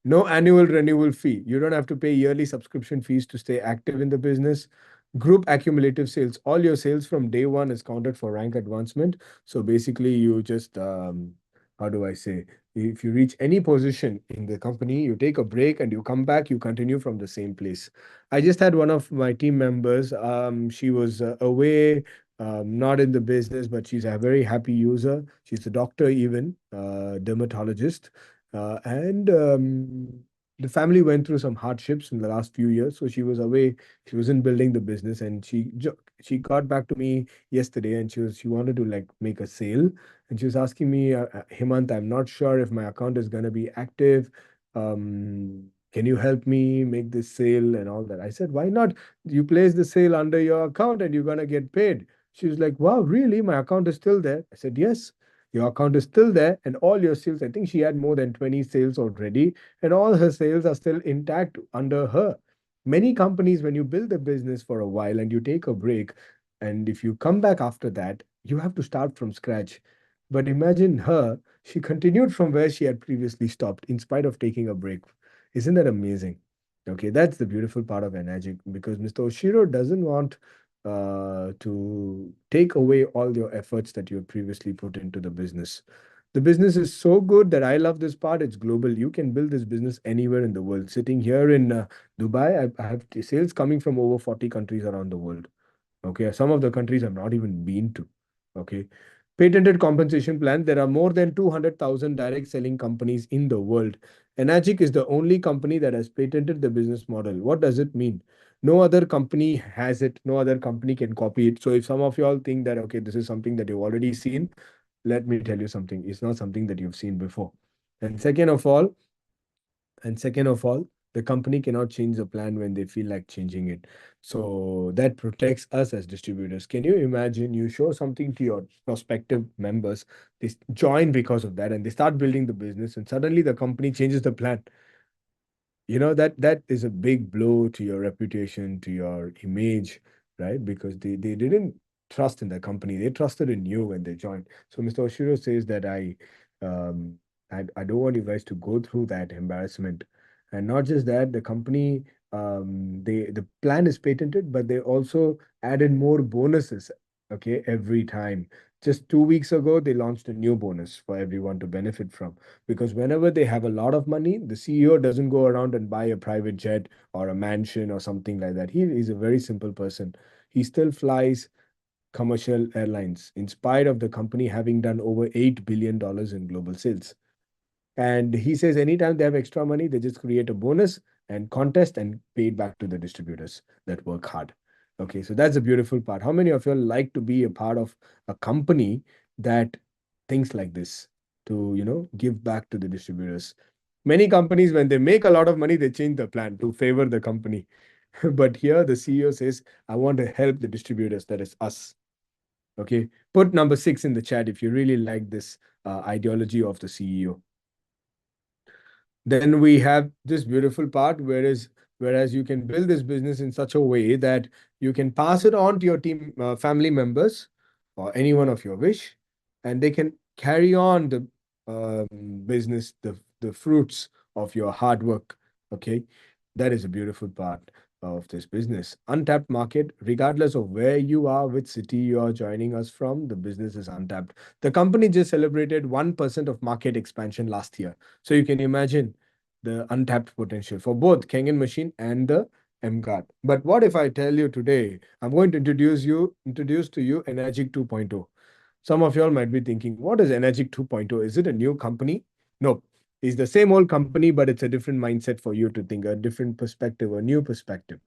No annual renewal fee. You don't have to pay yearly subscription fees to stay active in the business. Group accumulative sales. All your sales from day one is counted for rank advancement. So basically, you just, how do I say? If you reach any position in the company, you take a break and you come back, you continue from the same place. I just had one of my team members. She was away, not in the business, but she's a very happy user. She's a doctor, even, dermatologist. And the family went through some hardships in the last few years. So she was away. She wasn't building the business, and she got back to me yesterday, and she wanted to like make a sale, and she was asking me, Hemanth, I'm not sure if my account is gonna be active. Can you help me make this sale and all that? I said, why not? You place the sale under your account, and you're gonna get paid. She was like, wow, really? My account is still there. I said, yes. Your account is still there, and all your sales, I think she had more than 20 sales already, and all her sales are still intact under her. Many companies, when you build a business for a while and you take a break, and if you come back after that, you have to start from scratch. But imagine her, she continued from where she had previously stopped in spite of taking a break. Isn't that amazing? Okay, that's the beautiful part of Enagic, because Mr. Oshiro doesn't want to take away all your efforts that you have previously put into the business. The business is so good that I love this part. It's global. You can build this business anywhere in the world. Sitting here in Dubai, I have sales coming from over 40 countries around the world. Okay, some of the countries I've not even been to. Okay, patented compensation plan. There are more than 200,000 direct selling companies in the world. Enagic is the only company that has patented the business model. What does it mean? No other company has it. No other company can copy it. So if some of y'all think that, okay, this is something that you've already seen, let me tell you something. It's not something that you've seen before. And second of all, and second of all, the company cannot change the plan when they feel like changing it. So that protects us as distributors. Can you imagine you show something to your prospective members, they join because of that, and they start building the business, and suddenly the company changes the plan? That is a big blow to your reputation, to your image, right? Because they didn't trust in the company, they trusted in you when they joined. So Mr. Oshiro says that um I don't want you guys to go through that embarrassment. And not just that, the company, the plan is patented, but they also added more bonuses, okay, every time. Just 2 weeks ago, they launched a new bonus for everyone to benefit from, because whenever they have a lot of money, the CEO doesn't go around and buy a private jet or a mansion or something like that. He is a very simple person. He still flies commercial airlines in spite of the company having done over $8 billion in global sales. And he says anytime they have extra money, they just create a bonus and contest and pay it back to the distributors that work hard. Okay, so that's a beautiful part. How many of you like to be a part of a company that thinks like this, to give back to the distributors? Many companies, when they make a lot of money, they change the plan to favor the company. But here the CEO says, I want to help the distributors, that is us. Okay, put number 6 in the chat if you really like this ideology of the CEO. Then we have this beautiful part, Whereas you can build this business in such a way that you can pass it on to your team, family members, or anyone of your wish, and they can carry on the business, the fruits of your hard work. Okay, that is a beautiful part of this business. Untapped market, regardless of where you are, which city you are joining us from, the business is untapped. The company just celebrated 1% of market expansion last year. So you can imagine the untapped potential for both Kangen machine and the emGuarde. But what if I tell you today, I'm going to introduce to you Energic 2.0. Some of y'all might be thinking, what is Energic 2.0? Is it a new company? No, it's the same old company, but it's a different mindset for you to think, a different perspective, a new perspective.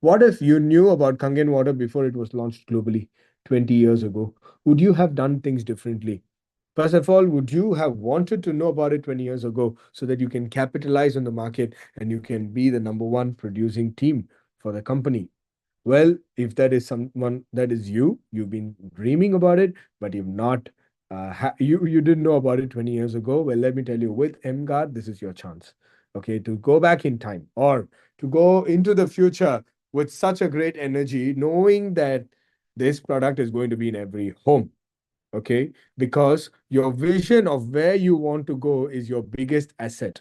What if you knew about Kangen water before it was launched globally 20 years ago? Would you have done things differently? First of all, would you have wanted to know about it 20 years ago so that you can capitalize on the market and you can be the number one producing team for the company? Well, if that is someone that is you, you've been dreaming about it, but you've not, you didn't know about it 20 years ago. Well, let me tell you, with emGuarde, this is your chance, okay, to go back in time or to go into the future with such a great energy, knowing that this product is going to be in every home. Okay, because your vision of where you want to go is your biggest asset.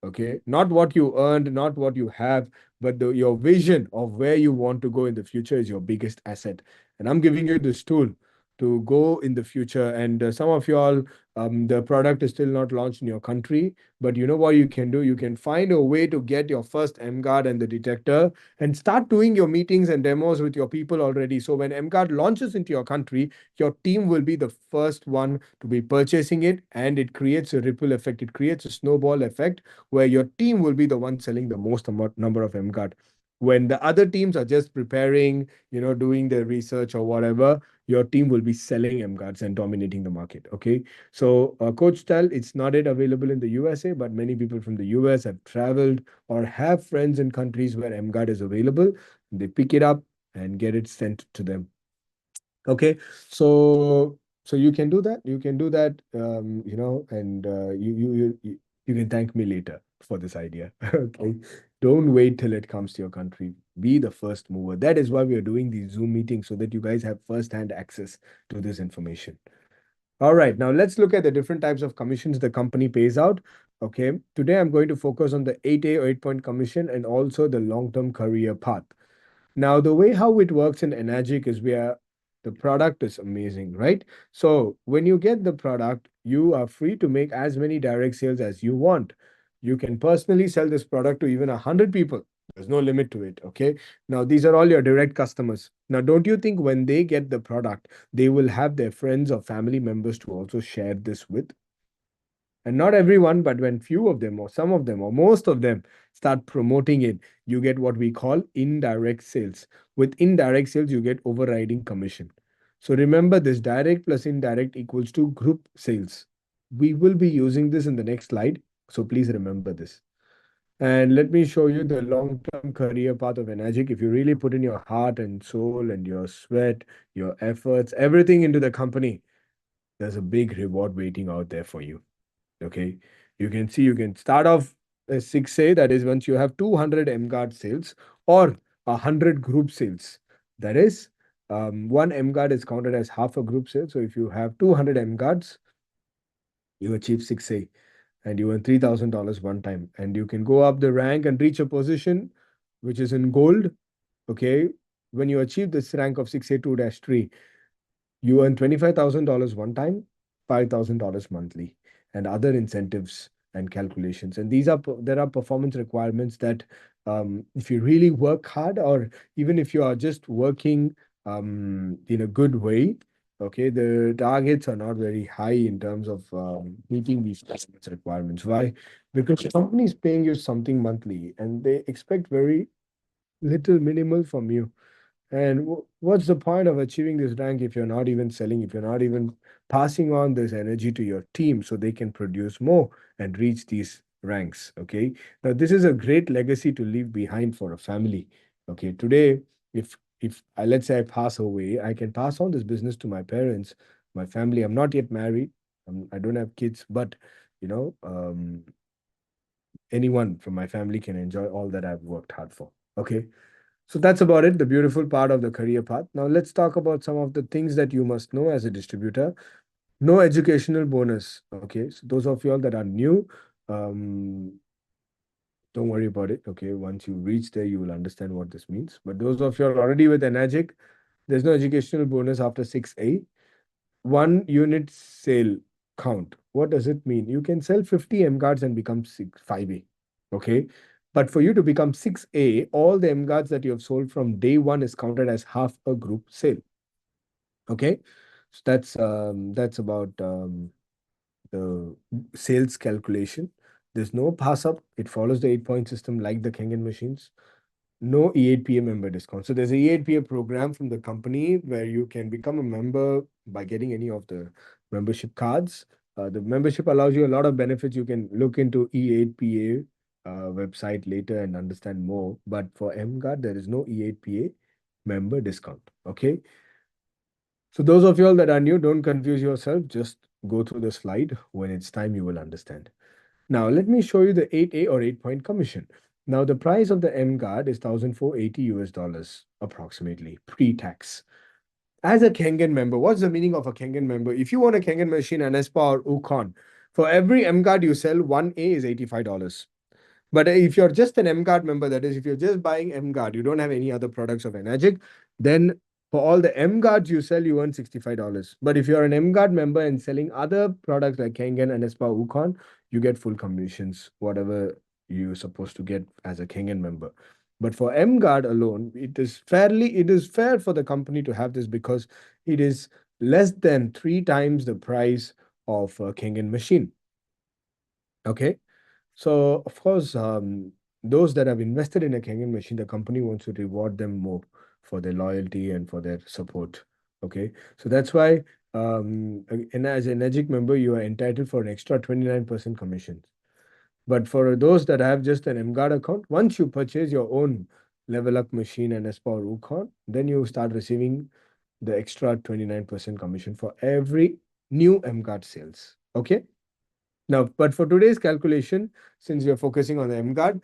Okay, not what you earned, not what you have, but your vision of where you want to go in the future is your biggest asset. And I'm giving you this tool to go in the future. And some of y'all, the product is still not launched in your country, but you know what you can do? You can find a way to get your first emGuarde and the detector and start doing your meetings and demos with your people already. So when emGuarde launches into your country, your team will be the first one to be purchasing it, and it creates a ripple effect. It creates a snowball effect where your team will be the one selling the most number of emGuarde. When the other teams are just preparing, doing their research or whatever, your team will be selling emGuardes and dominating the market. Okay. So, Coach Tal, it's not yet available in the USA, but many people from the US have traveled or have friends in countries where emGuarde is available. They pick it up and get it sent to them. Okay, so you can do that. You can do that. And you can thank me later for this idea. Okay, don't wait till it comes to your country. Be the first mover. That is why we are doing these Zoom meetings so that you guys have first-hand access to this information. All right, now let's look at the different types of commissions the company pays out. Okay, today I'm going to focus on the 8A or 8-point commission and also the long-term career path. Now, the way how it works in Enagic is the product is amazing, right? So when you get the product, you are free to make as many direct sales as you want. You can personally sell this product to even 100 people. There's no limit to it, okay? Now, these are all your direct customers. Now, don't you think when they get the product, they will have their friends or family members to also share this with? And not everyone, but when few of them or some of them or most of them start promoting it, you get what we call indirect sales. With indirect sales, you get overriding commission. So remember, this direct plus indirect equals to group sales. We will be using this in the next slide, so please remember this. And let me show you the long-term career path of Enagic. If you really put in your heart and soul and your sweat, your efforts, everything into the company, there's a big reward waiting out there for you. Okay, you can see you can start off as 6A, that is once you have 200 emGuarde sales or 100 group sales. That is, one emGuarde is counted as half a group sale. So if you have 200 emGuardes, you achieve 6A and you earn $3,000 one time. And you can go up the rank and reach a position which is in gold. Okay, when you achieve this rank of 6A2-3, you earn $25,000 one time, $5,000 monthly, and other incentives and calculations. And there are performance requirements that if you really work hard, or even if you are just working in a good way, okay, the targets are not very high in terms of meeting these performance requirements. Why? Because the company is paying you something monthly, and they expect very little minimal from you. And what's the point of achieving this rank if you're not even selling, if you're not even passing on this energy to your team so they can produce more and reach these ranks? Okay. Now, this is a great legacy to leave behind for a family. Okay. Today, if let's say I pass away, I can pass on this business to my parents, my family. I'm not yet married. I don't have kids, but you know, anyone from my family can enjoy all that I've worked hard for. Okay. So that's about it, the beautiful part of the career path. Now let's talk about some of the things that you must know as a distributor. No educational bonus. Okay. So those of you all that are new, don't worry about it. Okay. Once you reach there, you will understand what this means. But those of you are already with Enagic, there's no educational bonus after 6A. 1 unit sale count. What does it mean? You can sell 50 MGuards and become 5A. Okay. But for you to become 6A, all the MGuards that you have sold from day one is counted as half a group sale. Okay. So that's about the sales calculation. There's no pass up. It follows the 8 point system like the Kengen machines. No E8PA member discount. So there's a E8PA program from the company where you can become a member by getting any of the membership cards. The membership allows you a lot of benefits. You can look into E8PA website later and understand more. But for emGuarde, there is no E8PA member discount. Okay. So those of you all that are new, don't confuse yourself. Just go through the slide. When it's time, you will understand. Now, let me show you the 8A or 8 point commission. Now, the price of the emGuarde is 1,480 US dollars approximately pre-tax. As a Kengen member, what's the meaning of a Kengen member? If you want a Kengen machine, an Espa or Ukon, for every emGuarde you sell, 1A is $85. But if you're just an emGuarde member, that is, if you're just buying emGuarde, you don't have any other products of Enagic, then for all the emGuardes you sell, you earn $65. But if you're an emGuarde member and selling other products like Kengen and Espa Ukon, you get full commissions, whatever you're supposed to get as a Kengen member. But for emGuarde alone, it is fair for the company to have this because it is less than 3 times the price of a Kengen machine. Okay. So, of course, those that have invested in a Kengen machine, the company wants to reward them more for their loyalty and for their support. Okay. So that's why, and as an EGIC member, you are entitled for an extra 29% commission. But for those that have just an emGuarde account, once you purchase your own Level Up machine and Espa or Ukon, then you start receiving the extra 29% commission for every new emGuarde sales. Okay. Now, but for today's calculation, since we are focusing on the emGuarde,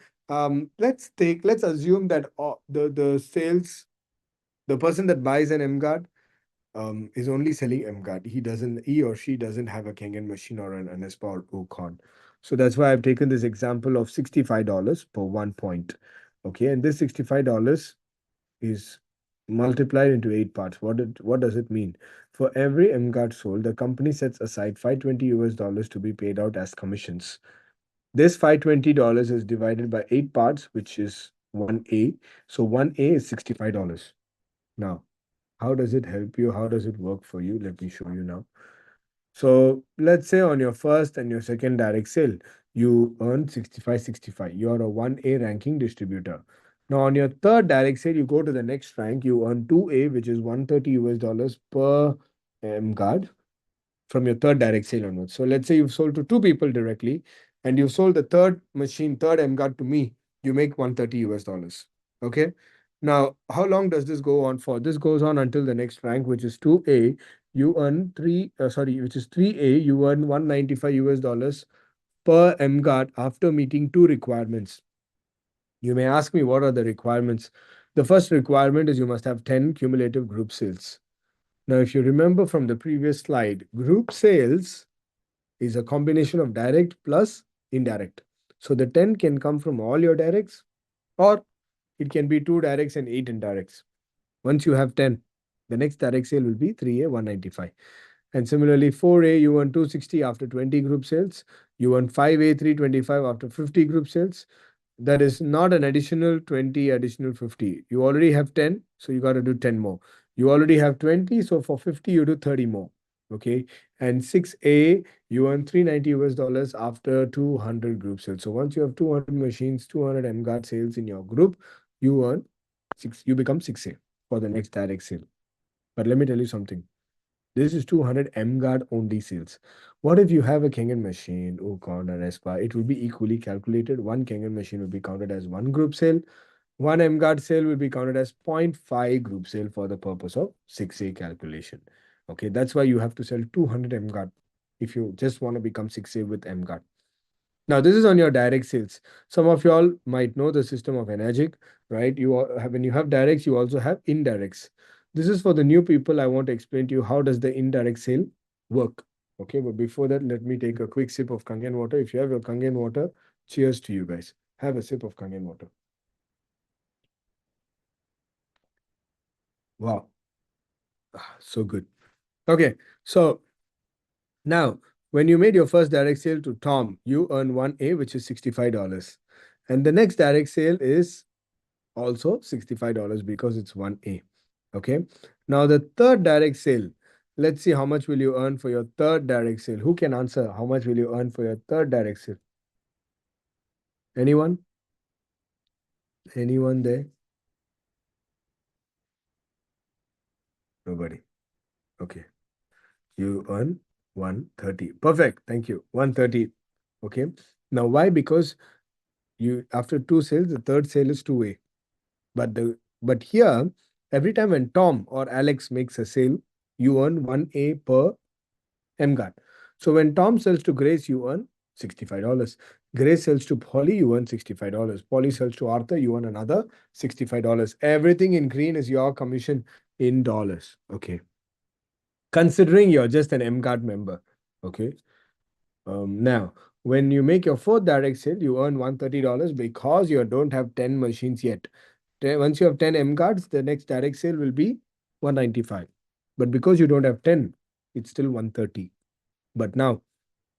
let's assume that the sales, the person that buys an emGuarde is only selling emGuarde. He or she doesn't have a Kengen machine or an Anespa or Ukon. So that's why I've taken this example of $65 per 1 point. Okay, and this $65 is multiplied into 8 parts. What does it mean? For every emGuarde sold, the company sets aside 520 US dollars to be paid out as commissions. This $520 is divided by 8 parts, which is 1A. So 1A is $65. Now, how does it help you? How does it work for you? Let me show you now. So let's say on your first and your second direct sale, you earn 65. You're a 1A ranking distributor. Now on your third direct sale, you go to the next rank, you earn 2A, which is 130 US dollars per emGuarde from your third direct sale onwards. So let's say you've sold to 2 people directly and you've sold the third emGuarde to me, you make 130 US dollars. Okay. Now, how long does this go on for? This goes on until the next rank, which is 2A. You earn which is 3A, you earn 195 US dollars per emGuarde after meeting 2 requirements. You may ask me, what are the requirements? The first requirement is you must have 10 cumulative group sales. Now, if you remember from the previous slide, group sales is a combination of direct plus indirect. So the 10 can come from all your directs, or it can be 2 directs and 8 indirects. Once you have 10, the next direct sale will be 3A 195. And similarly, 4A, you earn 260 after 20 group sales. You earn 5A 325 after 50 group sales. That is not an additional 20, additional 50. You already have 10, so you got to do 10 more. You already have 20, so for 50, you do 30 more. Okay. And 6A, you earn 390 US dollars after 200 group sales. So once you have 200 machines, 200 emGuarde sales in your group, you become 6A for the next direct sale. But let me tell you something. This is 200 emGuarde only sales. What if you have a Kengen machine, Ukon or Espa? It will be equally calculated. One Kengen machine will be counted as one group sale. One emGuarde sale will be counted as 0.5 group sale for the purpose of 6A calculation. Okay, that's why you have to sell 200 emGuarde if you just want to become 6A with emGuarde. Now, this is on your direct sales. Some of y'all might know the system of Enagic, right? When you have directs, you also have indirects. This is for the new people. I want to explain to you how does the indirect sale work. Okay, but before that, let me take a quick sip of Kangen water. If you have your Kangen water, cheers to you guys. Have a sip of Kangen water. Wow, so good. Okay, so now when you made your first direct sale to Tom, you earn 1A, which is $65. And the next direct sale is also $65 because it's 1A. Okay. Now the third direct sale. Let's see how much will you earn for your third direct sale. Who can answer how much will you earn for your third direct sale? Anyone? Anyone there? Nobody. Okay. You earn 130. Perfect. Thank you. 130. Okay. Now why? Because you after two sales, the third sale is 2A. But here, every time when Tom or Alex makes a sale, you earn 1A per emGuarde. So when Tom sells to Grace, you earn $65. Grace sells to Polly, you earn $65. Polly sells to Arthur, you earn another $65. Everything in green is your commission in dollars. Okay. Considering you're just an emGuarde member. Okay. Now, when you make your fourth direct sale, you earn $130 because you don't have 10 machines yet. Once you have 10 emGuardes, the next direct sale will be 195. But because you don't have 10, it's still 130. But now,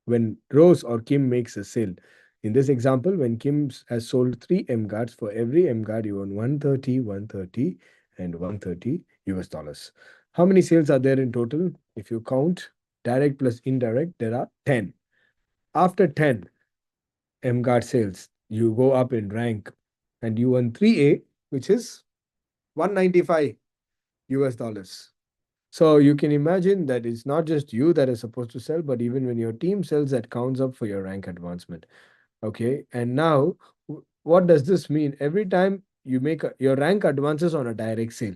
when Rose or Kim makes a sale, in this example, when Kim has sold 3 emGuardes, for every emGuarde, you earn 130, 130, and 130 US dollars. How many sales are there in total? If you count direct plus indirect, there are 10. After 10 emGuarde sales, you go up in rank and you earn 3A, which is 195 US dollars. So you can imagine that it's not just you that is supposed to sell, but even when your team sells, that counts up for your rank advancement. Okay. And now, what does this mean? Every time you make your rank advances on a direct sale.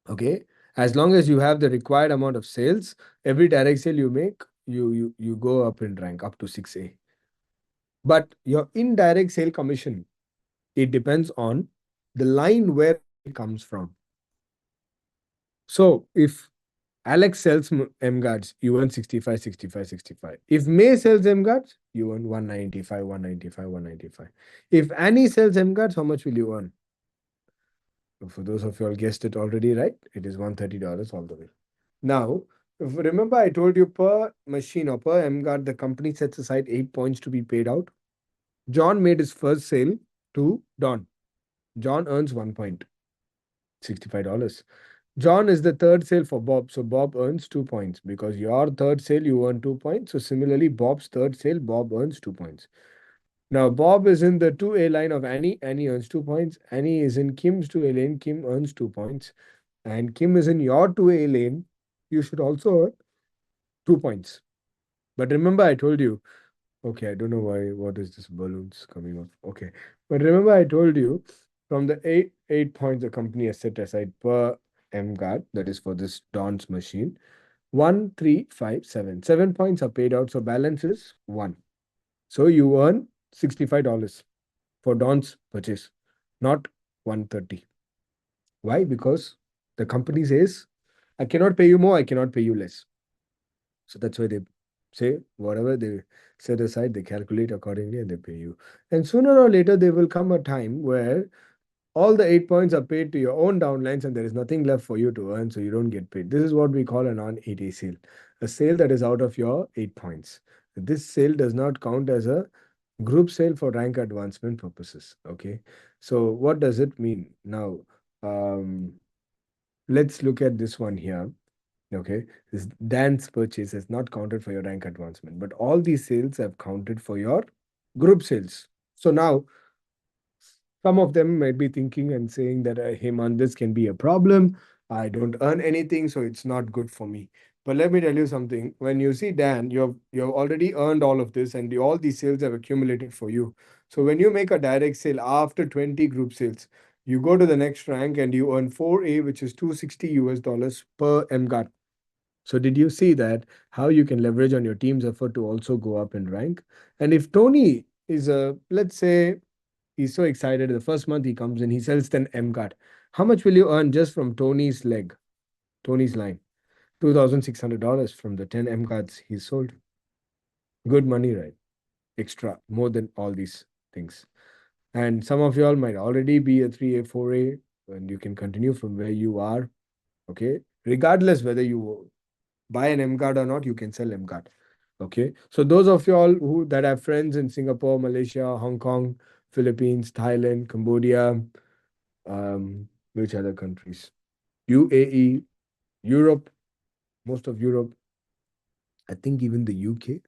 Okay. As long as you have the required amount of sales, every direct sale you make, you go up in rank up to 6A. But your indirect sale commission, it depends on the line where it comes from. So if Alex sells emGuardes, you earn 65, 65, 65. If May sells emGuardes, you earn 195, 195, 195. If Annie sells emGuardes, how much will you earn? For those of you all guessed it already, right? It is $130 all the way. Now, if remember I told you per machine or per emGuarde, the company sets aside 8 points to be paid out. John made his first sale to Don. John earns 1 point, $65. John is the third sale for Bob. So Bob earns 2 points because your third sale, you earn 2 points. So similarly, Bob's third sale, Bob earns 2 points. Now, Bob is in the 2A line of Annie. Annie earns 2 points. Annie is in Kim's 2A lane. Kim earns 2 points. And Kim is in your 2A lane. You should also earn 2 points. But remember, I told you, okay, I don't know why, what is this balloons coming off? Okay. But remember, I told you from the eight points the company has set aside per emGuarde, that is for this Don's machine, 1, 3, 5, 7. 7 points are paid out, so balance is 1. So you earn $65 for Don's purchase, not 130. Why? Because the company says, I cannot pay you more, I cannot pay you less. So that's why they say whatever they set aside, they calculate accordingly and they pay you. And sooner or later, there will come a time where all the 8 points are paid to your own downlines and there is nothing left for you to earn, so you don't get paid. This is what we call a non-8A sale, a sale that is out of your 8 points. This sale does not count as a group sale for rank advancement purposes. Okay, so what does it mean? Now, let's look at this one here. Okay, this dance purchase is not counted for your rank advancement, but all these sales have counted for your group sales. So now, some of them might be thinking and saying that, hey man, this can be a problem. I don't earn anything, so it's not good for me. But let me tell you something. When you see Dan, you've already earned all of this, and all these sales have accumulated for you. So when you make a direct sale after 20 group sales, you go to the next rank and you earn 4A, which is 260 US dollars per emGuarde. So did you see that how you can leverage on your team's effort to also go up in rank? And if Tony is a, let's say he's so excited the first month he comes in, he sells 10 MCAT. How much will you earn just from Tony's leg, Tony's line? $2,600 from the 10 MCATs he sold. Good money, right? Extra, more than all these things. And some of y'all might already be a 3A, 4A, and you can continue from where you are. Okay. Regardless whether you buy an MCAT or not, you can sell MCAT. Okay. So those of y'all who that have friends in Singapore, Malaysia, Hong Kong, Philippines, Thailand, Cambodia, which other countries? UAE, Europe, most of Europe, I think even the UK.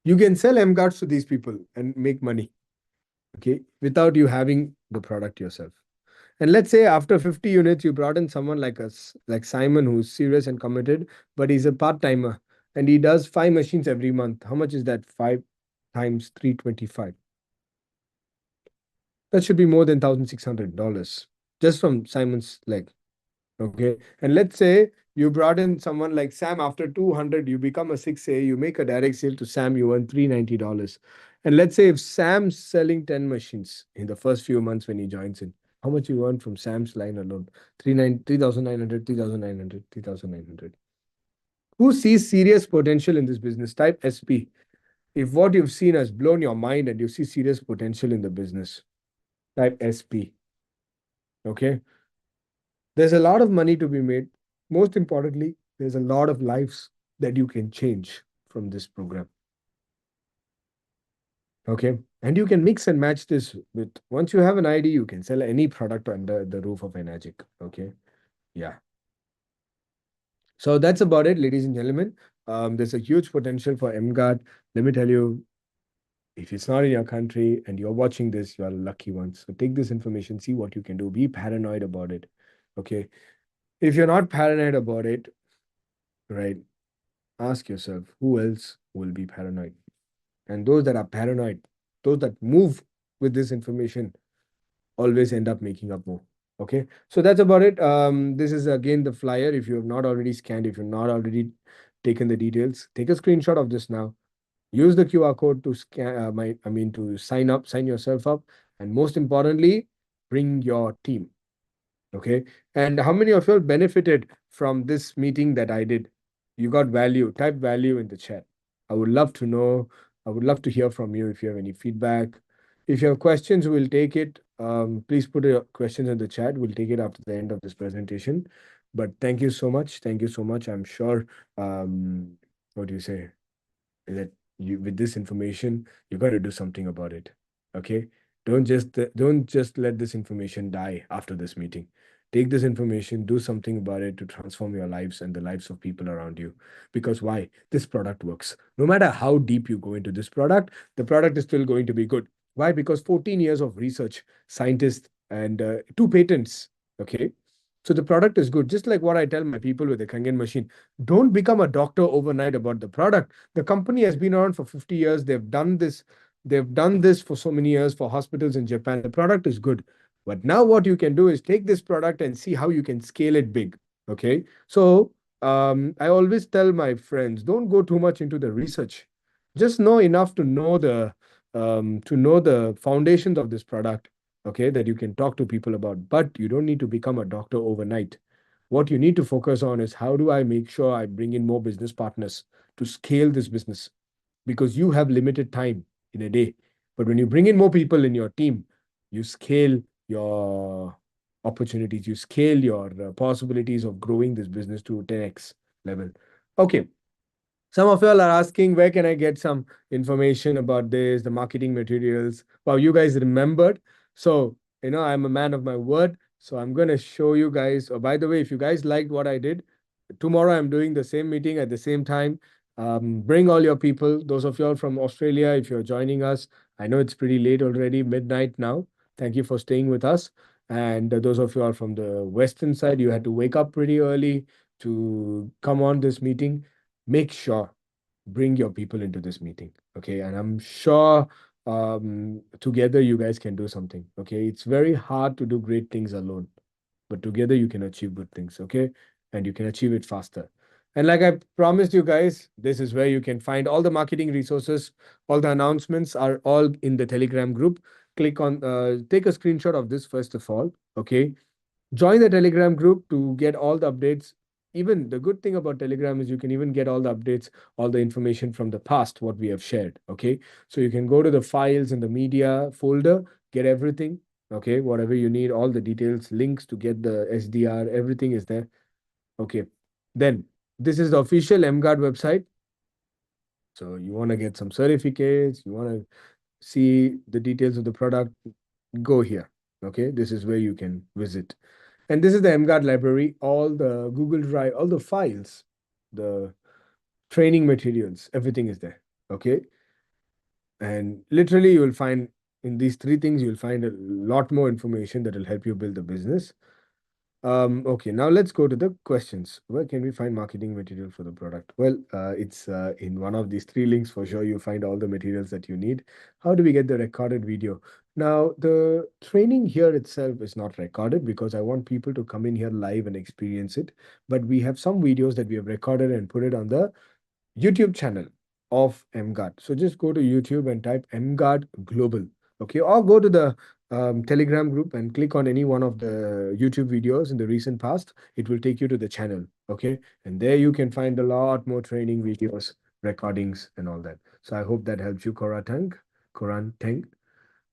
You can sell MCATs to these people and make money, okay, without you having the product yourself. And let's say after 50 units, you brought in someone like us, like Simon, who's serious and committed, but he's a part-timer and he does 5 machines every month. How much is that? 5 times 325. That should be more than $1,600 just from Simon's leg. Okay. And let's say you brought in someone like Sam after 200, you become a 6A, you make a direct sale to Sam, you earn $390. And let's say if Sam's selling 10 machines in the first few months when he joins in, how much you earn from Sam's line alone? 3,900, 3,900, 3,900. Who sees serious potential in this business? Type SP. If what you've seen has blown your mind and you see serious potential in the business, type SP. Okay. There's a lot of money to be made. Most importantly, there's a lot of lives that you can change from this program. Okay. And you can mix and match this with, once you have an ID, you can sell any product under the roof of Enagic. Okay. Yeah. So that's about it, ladies and gentlemen. There's a huge potential for emGuarde. Let me tell you, if it's not in your country and you're watching this, you're lucky ones. So take this information, see what you can do. Be paranoid about it. Okay. If you're not paranoid about it, right, ask yourself who else will be paranoid? And those that are paranoid, those that move with this information, always end up making up more. Okay, so that's about it. This is again the flyer. If you have not already scanned, if you've not already taken the details, take a screenshot of this now. Use the QR code to scan. To sign up, sign yourself up, and most importantly, bring your team. Okay. And how many of you all benefited from this meeting that I did? You got value. Type value in the chat. I would love to know. I would love to hear from you if you have any feedback. If you have questions, we'll take it. Please put your questions in the chat. We'll take it after the end of this presentation. But thank you so much. Thank you so much. I'm sure, what do you say? That you, with this information, you got to do something about it. Okay. Don't just let this information die after this meeting. Take this information, do something about it to transform your lives and the lives of people around you. Because why? This product works. No matter how deep you go into this product, the product is still going to be good. Why? Because 14 years of research, scientists, and 2 patents. Okay. So the product is good. Just like what I tell my people with the Kangen machine, don't become a doctor overnight about the product. The company has been around for 50 years. They've done this. They've done this for so many years for hospitals in Japan. The product is good. But now what you can do is take this product and see how you can scale it big. Okay. So I always tell my friends, don't go too much into the research. Just know enough to know the foundations of this product, okay, that you can talk to people about. But you don't need to become a doctor overnight. What you need to focus on is how do I make sure I bring in more business partners to scale this business? Because you have limited time in a day. But when you bring in more people in your team, you scale your opportunities, you scale your possibilities of growing this business to 10x level. Okay. Some of y'all are asking, where can I get some information about this, the marketing materials? Wow, you guys remembered. So, I'm a man of my word. So I'm going to show you guys. Oh, by the way, if you guys liked what I did, tomorrow I'm doing the same meeting at the same time. Bring all your people. Those of y'all from Australia, if you're joining us, I know it's pretty late already, midnight now. Thank you for staying with us. And those of you are from the Western side, you had to wake up pretty early to come on this meeting. Make sure bring your people into this meeting. Okay. And I'm sure together you guys can do something. Okay. It's very hard to do great things alone, but together you can achieve good things. Okay. And you can achieve it faster. And like I promised you guys, this is where you can find all the marketing resources. All the announcements are all in the Telegram group. Click on, take a screenshot of this first of all. Okay. Join the Telegram group to get all the updates. Even the good thing about Telegram is you can even get all the updates, all the information from the past, what we have shared. Okay. So you can go to the files in the media folder, get everything. Okay. Whatever you need, all the details, links to get the SDR, everything is there. Okay. Then this is the official emGuarde website. So you want to get some certificates, you want to see the details of the product, go here. Okay. This is where you can visit. And this is the emGuarde library, all the Google Drive, all the files, the training materials, everything is there. Okay. And literally, you will find in these three things, you'll find a lot more information that will help you build the business. Okay, now let's go to the questions. Where can we find marketing material for the product? Well, it's in one of these three links for sure. You'll find all the materials that you need. How do we get the recorded video? Now, the training here itself is not recorded because I want people to come in here live and experience it. But we have some videos that we have recorded and put it on the YouTube channel of emGuarde. So just go to YouTube and type emGuarde Global. Okay, or go to the Telegram group and click on any one of the YouTube videos in the recent past. It will take you to the channel. Okay, and there you can find a lot more training videos, recordings, and all that. So I hope that helps you, Koran Tang.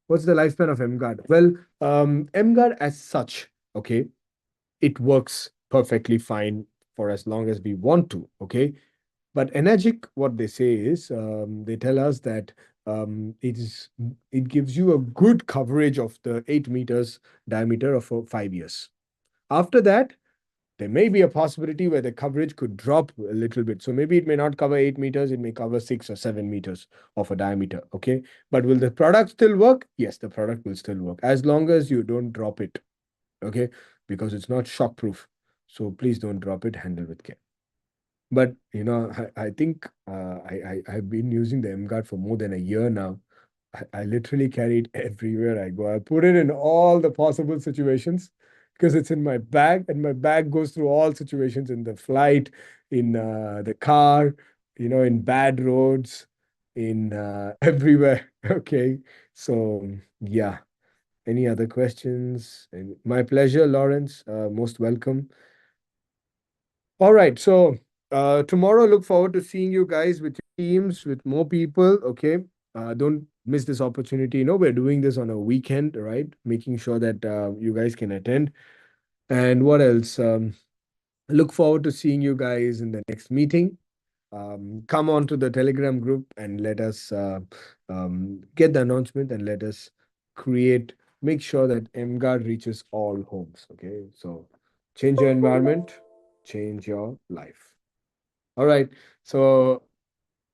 What's the lifespan of emGuarde? Well, emGuarde as such, okay, it works perfectly fine for as long as we want to. Okay, but Energic, what they say is, they tell us that it gives you a good coverage of the 8 meters diameter of 5 years. After that, there may be a possibility where the coverage could drop a little bit. So maybe it may not cover 8 meters, it may cover 6 or 7 meters of a diameter. Okay. But will the product still work? Yes, the product will still work as long as you don't drop it. Okay. Because it's not shockproof. So please don't drop it, handle with care. But I think I've been using the emGuarde for more than a year now. I literally carry it everywhere I go. I put it in all the possible situations because it's in my bag, and my bag goes through all situations in the flight, in the car, in bad roads, in everywhere. Okay. So yeah. Any other questions? And my pleasure, Lawrence. Most welcome. All right. So tomorrow, look forward to seeing you guys with your teams, with more people. Okay. Don't miss this opportunity. We're doing this on a weekend, right? Making sure that you guys can attend. And what else? Look forward to seeing you guys in the next meeting. Come on to the Telegram group and let us get the announcement and let us make sure that emGuarde reaches all homes. Okay. So change your environment, change your life. All right. So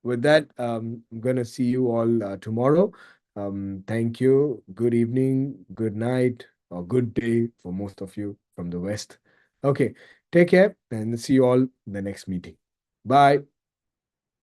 with that, I'm gonna see you all tomorrow. Thank you. Good evening, good night, or good day for most of you from the West. Okay. Take care and see you all in the next meeting. Bye.